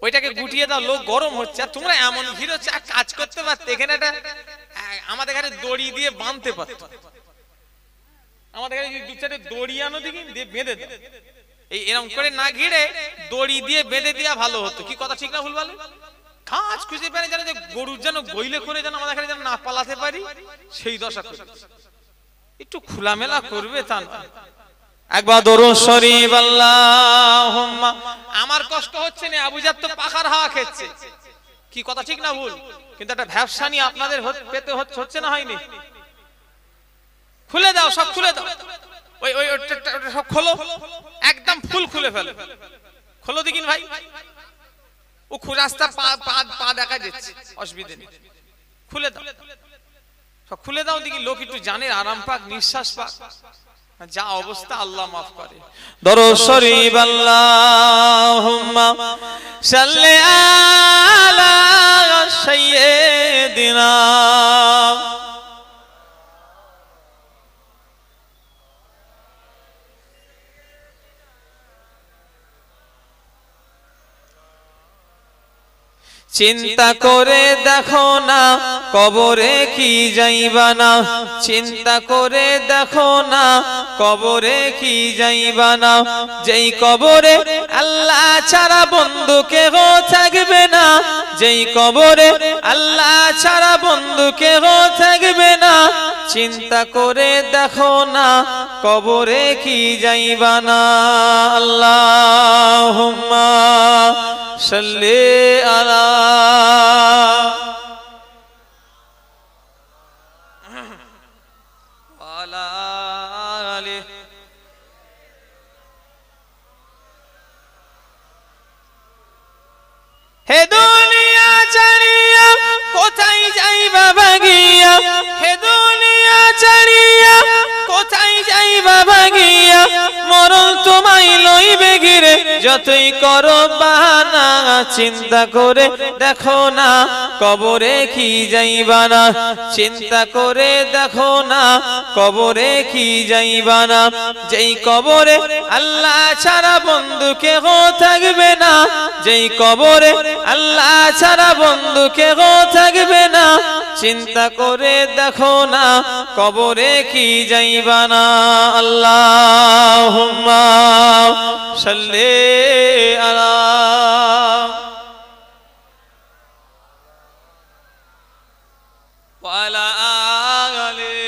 ওইটাকে গুটিয়ে দাও, লোক গরম হচ্ছে। আর তোমরা এমন ভিড় হচ্ছে, কাজ করতে পারতে এখানে একটা আমাদের এখানে দড়ি দিয়ে বাঁধতে পারত। আমাদের এখানে দু চারটে দড়ি আনো দেখি, বেঁধে দাও। এই এরকম করে না ঘিরে দড়ি দিয়ে বেঁধে দেওয়া ভালো হতো। কি কথা ঠিক না ভুল বলে? কাজ খুঁজে পেলে যেন, যে গরুর যেন গইলে করে যেন আমাদের এখানে যেন না পালাতে পারি, সেই দশা করে। একটু খোলামেলা করবে তা না। একবার দরুদ শরীফ আল্লাহুম্মা। আমার কষ্ট হচ্ছে না, আবু জার তো পাখার হাওয়া খেচ্ছে। কি কথা ঠিক না ভুল? কিন্তু একটা ব্যবসা নিয়ে আপনাদের পেতে হচ্ছে না, হয়নি? খুলে দাও, সব খুলে দাও, ওই সব খোলো, একদম ফুল খুলে ফেলো। খোলো দেখিন ভাই, ও রাস্তা পা দেখা যাচ্ছে, অসুবিধা নেই, খুলে দাও, সব খুলে দাও দেখি, লোক একটু জানে, আরাম পাক, নিঃশ্বাস পাক। যা অবস্থা আল্লাহ মাফ করে। দরুদ শরীফ আল্লাহুম্মা সাল্লি আলা সাইয়্যিদিনা। চিন্তা করে দেখো না কবরে কি যাইবা না, চিন্তা করে দেখো না কবরে কি যাইবা না। যেই কবরে আল্লাহ ছাড়া বন্ধু কেহ থাকবে না, যেই কবরে আল্লাহ ছাড়া বন্ধু কেহ থাকবে না। চিন্তা করে দেখো না কবরে কি যাইবা না। আল্লাহুম্মা সাল্লি আলা ওয়ালা আলি। হে দুনিয়া ছাড়িয়া কোথায় যাইবা ভাগিয়া, হে দুনিয়া ছাড়িয়া কোথায় যাইবা ভাগিয়া। মরণ তোমায় লইবে ঘিরে যতই করো বাহানা চিন্তা করে দেখো না কবরে কি যাইবা না চিন্তা করে দেখো না কবরে কি যাইবা না যেই কবরে আল্লাহ ছাড়া বন্ধু কেহ থাকবে না যেই কবরে আল্লাহ ছাড়া বন্ধু কেহ থাকবে না চিন্তা করে দেখো না কবরে কি যাইবা না আল্লাহুম্মা সাল্লি আলা ওয়া আলা আলিহি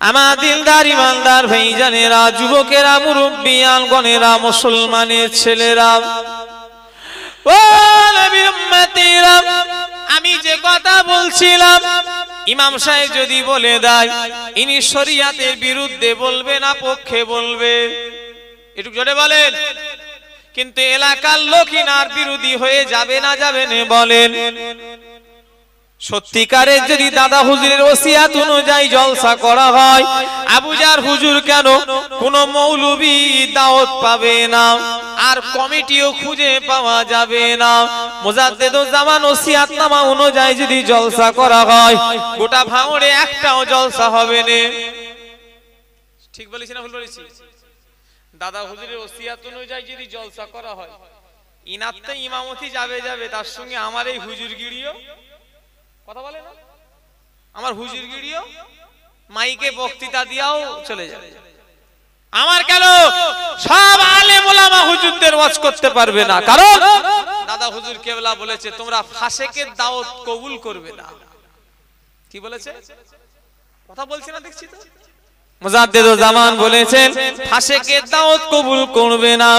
আমার দিলদার ইমানদার ভাইজানেরা যুবকেরা মুরব্বিয়ান গণেরা মুসলমানের ছেলেরা ও নবীর উম্মতিরা আমি যে কথা বলছিলাম ইমাম সাহেব যদি বলে দেয় ইনি শরীয়তের বিরুদ্ধে বলবে না পক্ষে বলবে একটু জোরে বলেন কিন্তু এলাকার লোক ইনার বিরোধী হয়ে যাবে না যাবে না বলেন সত্যিকারের যদি দাদা হুজুরের ওসিয়াত অনুযায়ী জলসা করা হয় আবুজার হুজুর কেন কোন মৌলবী দাওয়াত পাবে না আর কমিটিও খুঁজে পাওয়া যাবে না মুজাদ্দেদুজ জামান ওসিয়াতনামা অনুযায়ী যদি জলসা করা হয় গোটা ভাঙড়ে একটাও জলসা হবে না ঠিক বলেছি না ভুল বলেছি দাদা হুজুরের ওসিয়াত অনুযায়ী যদি জলসা করা হয় ইনার তো ইমামতি যাবে তার সঙ্গে আমার এই হুজুরগিরিও কথা বলে না আমার হুজুরগিরিও মাইকে বক্তৃতা দিয়াও চলে যাবে আমার কেন সব আলেম ওলামা হুজুরদের ওয়াজ করতে পারবে না কারণ দাদা হুজুর কেবলা বলেছে তোমরা ফাসেকের দাওয়াত কবুল করবে না কি বলেছে কথা বলছি না দেখছি তো মুজাদ্দেদুজ জামান বলেছেন ফাসেকের দাওয়াত কবুল করবে না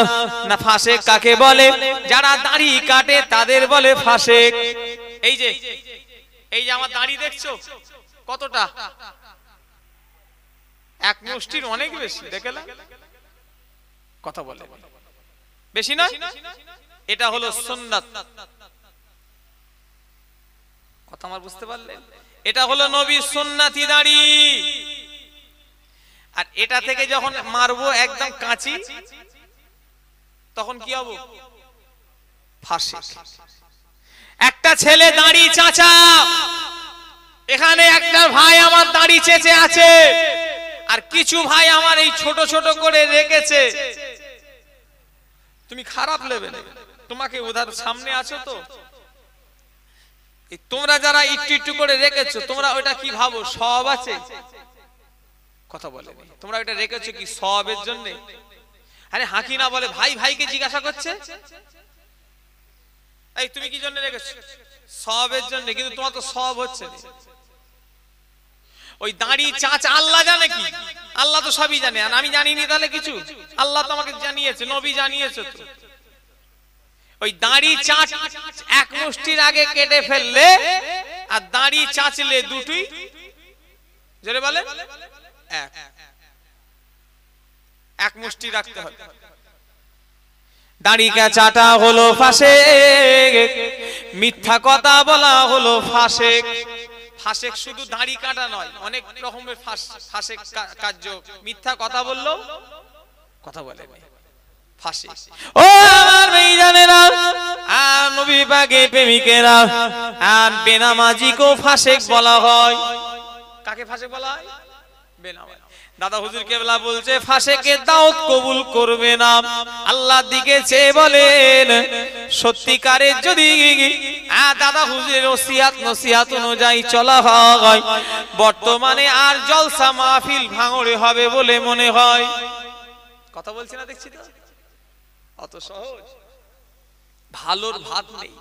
না ফাসেক কাকে বলে যারা দাড়ি কাটে তাদের বলে ফাসেক এই যে আমার দাড়ি দেখছো কতটা এক মুষ্টির অনেক বেশি দেখলা কথা বলে বেশি না এটা হলো সুন্নাত কথা আমার বুঝতে পারলেন এটা হলো নবীর সুন্নতি দাড়ি আর এটা থেকে যখন মারবো একদম কাঁচি তখন কি হবে ফাঁসি একটা ছেলে দাড়ি চাচা এখানে একটা ভাই আমার দাড়ি চেঁচে আছে আর কিছু ভাই আমার এই ছোট ছোট করে রেখেছে তুমি খারাপ নেবে না তোমাকে উধার সামনে আছো তো তোমরা যারা একটু একটু করে রেখেছো তোমরা ওটা কি ভাবো সব আছে কথা বলে তোমরা ওটা রেখেছো কি সবের জন্য আরে হাকি না বলে ভাই ভাইকে জিজ্ঞাসা করছে এই তুমি কি জন্য রেখেছো সবের জন্য কিন্তু তোমার তো সব হচ্ছে না ওই দাড়ি চাচা আল্লাহ জানে কি আল্লাহ তো সবই জানে আর আমি জানিনি তাহলে কিছু আল্লাহ তো আমাকে জানিয়েছে নবী জানিয়েছে তো ওই দাড়ি চাচ এক মুষ্টির আগে কেটে ফেললে আর দাড়ি চাচলে দুটোই জোরে বলে এক মুষ্টি রাখতে হবে দাড়ি কাটা হলো ফাসেক মিথ্যা কথা বলা হলো ফাসেক ফাসেক শুধু দাড়ি কাটা নয় অনেক রকমের ফাসেক কার্য মিথ্যা কথা বললো কথা বলে ফাসেক ও আমার ভাইজানেরা আর নবী পাকের প্রেমিকেরা আর বেনামাজিকেও ফাসেক বলা হয় কাকে ফাসেক বলা হয় বেনামাজি দাদা হুজুর কেবলা বলছে ফাসেকের দাওয়াত কবুল করবে না আল্লাহর দিকে চেয়ে বলেন সত্যিকারের যদি দাদা হুজুরের ওসিয়াত নসিহাত অনুযায়ী চলা হয় বর্তমানে আর জলসা মাহফিল ভাঙড়ে হবে বলে মনে হয় কথা বলছি না দেখছি তো অত সহজ ভালোর ভাত নেই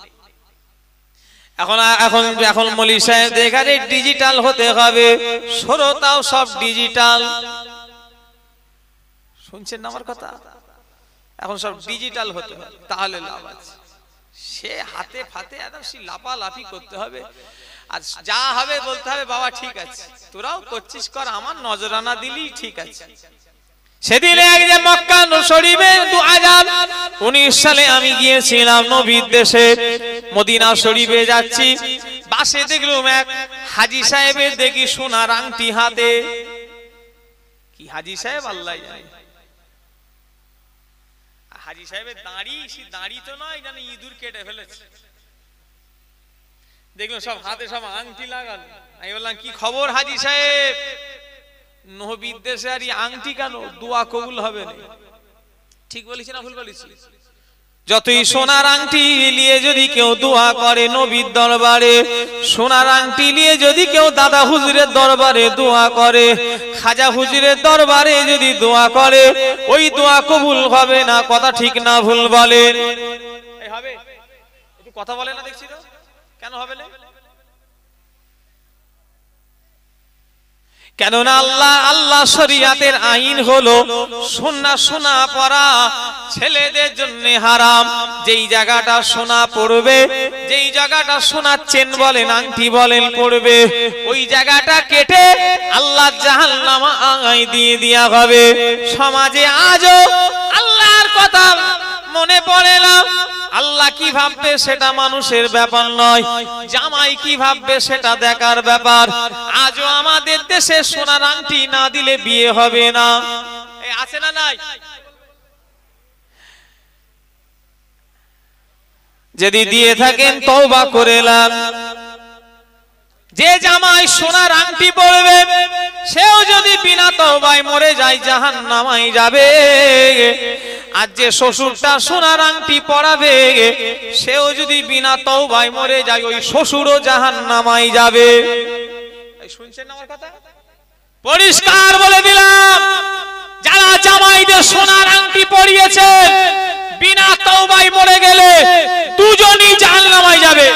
এখন মৌলী সাহেব এখানে ডিজিটাল হতে হবে শ্রোতাও সব ডিজিটাল শুনছেন না আমার কথা এখন সব ডিজিটাল হতে হবে তাহলে লাভ আছে সে হাতে ফাতে একদম সে লাপালাপি করতে হবে আর যা হবে বলতে হবে বাবা ঠিক আছে তোরাও করছিস কর আমার নজরানা দিলি ঠিক আছে সেদিন এক যে মক্কা শরীফে 2019 সালে আমি গিয়েছিলাম নবীর দেশে মদিনা শরীফে যাচ্ছি পাশে দেখলাম এক হাজী সাহেবের দেখি সোনার আংটি হাতে। কি হাজী সাহেব আল্লাহ জানে। হাজী সাহেবের দাড়ি, সে দাড়ি তো নয়, জানে ইঁদুর কেটে ফেলেছে। দেখলাম সব হাতে সব আংটি লাগানো। আমি বললাম কি খবর হাজী সাহেব? নবীর দেশে আর আংটি কেন? দোয়া কবুল হবে না। ঠিক বলেছি না ভুল বলেছি? যতই সোনার আংটি নিয়ে যদি কেউ দোয়া করে নবীর দরবারে, সোনার আংটি নিয়ে যদি কেউ দাদা হুজুরের দরবারে দোয়া করে, খাজা হুজুরের দরবারে যদি দোয়া করে, ওই দোয়া কবুল হবে না। কথা ঠিক না ভুল বলেন? হবে? একটু কথা বলে না দেখছি তো, কেন হবে না? কেননা আল্লাহ শরীয়তের আইন হলো সোনা পরা ছেলেদের জন্য হারাম। যেই জায়গাটা সোনা পড়বে, যেই জায়গাটা সোনার চেন বলেন আংটি বলেন পড়বে, ওই জায়গাটা কেটে আল্লাহ জাহান্নামে দিয়ে দেয়া হবে। সমাজে আজও আল্লাহর কথা মনে পড়ে না। আল্লাহ কি ভাববে সেটা মানুষের ব্যাপার নয়, জামাই কি ভাববে সেটা দেখার ব্যাপার। আজও আমাদের দেশে সোনার আংটি না দিলে বিয়ে হবে না। এই আছে না নাই? যদি দিয়ে থাকেন তওবা করে নেন। যে জামাই সোনার আংটি পরবে সেও যদি বিনা তওবায় মরে যায় জাহান্নামে যাবে। আর যে শ্বশুরটা সোনার আংটি পরাবে সেও যদি বিনা তওবায় মরে যায়, ওই শ্বশুরও জাহান্নামে যাবে। শুনছেন আমার কথা? পরিষ্কার বলে দিলাম, যারা জামাইদের সোনার আংটি পরিয়েছে বিনা তওবায় মরে গেলে দুজনই জাহান্নামে যাবে।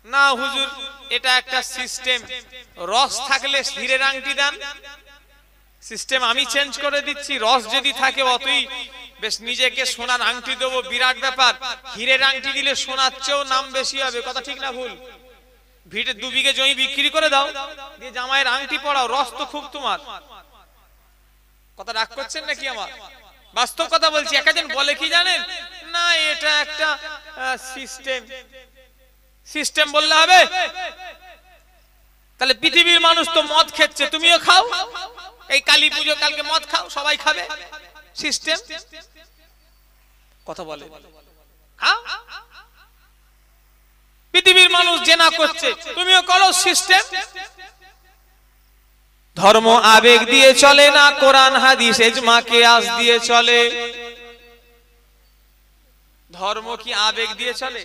না হুজুর, এটা একটা সিস্টেম, রস থাকলে হীরের আংটি দেন। সিস্টেম আমি চেঞ্জ করে দিচ্ছি। রস যদি থাকে অতই বেশ, নিজেকে সোনার আংটি দেবো বিরাট ব্যাপার। হীরের আংটি দিলে সোনার চেয়েও নাম বেশি হবে। কথা ঠিক না ভুল? ভিটে 2 বিঘে জমি বিক্রি করে দাও, দিয়ে জামাইয়ের আংটি পরাও, রস তো খুব তোমার। কথা রাগ করছেন নাকি? আমার বাস্তব কথা বলছি। একজন বলে কি জানেন, না এটা একটা সিস্টেম। সিস্টেম বললে হবে? তাহলে পৃথিবীর মানুষ তো মদ খেচ্ছে, তুমিও খাও। এই কালী পুজো কালকে মদ খাও, সবাই খাবে। সিস্টেম কথা বলে। পৃথিবীর মানুষ জেনা করছে, তুমিও করো। সিস্টেম। ধর্ম আবেগ দিয়ে চলে না, কোরআন হাদিস ইজমা কিয়াস দিয়ে চলে। ধর্ম কি আবেগ দিয়ে চলে?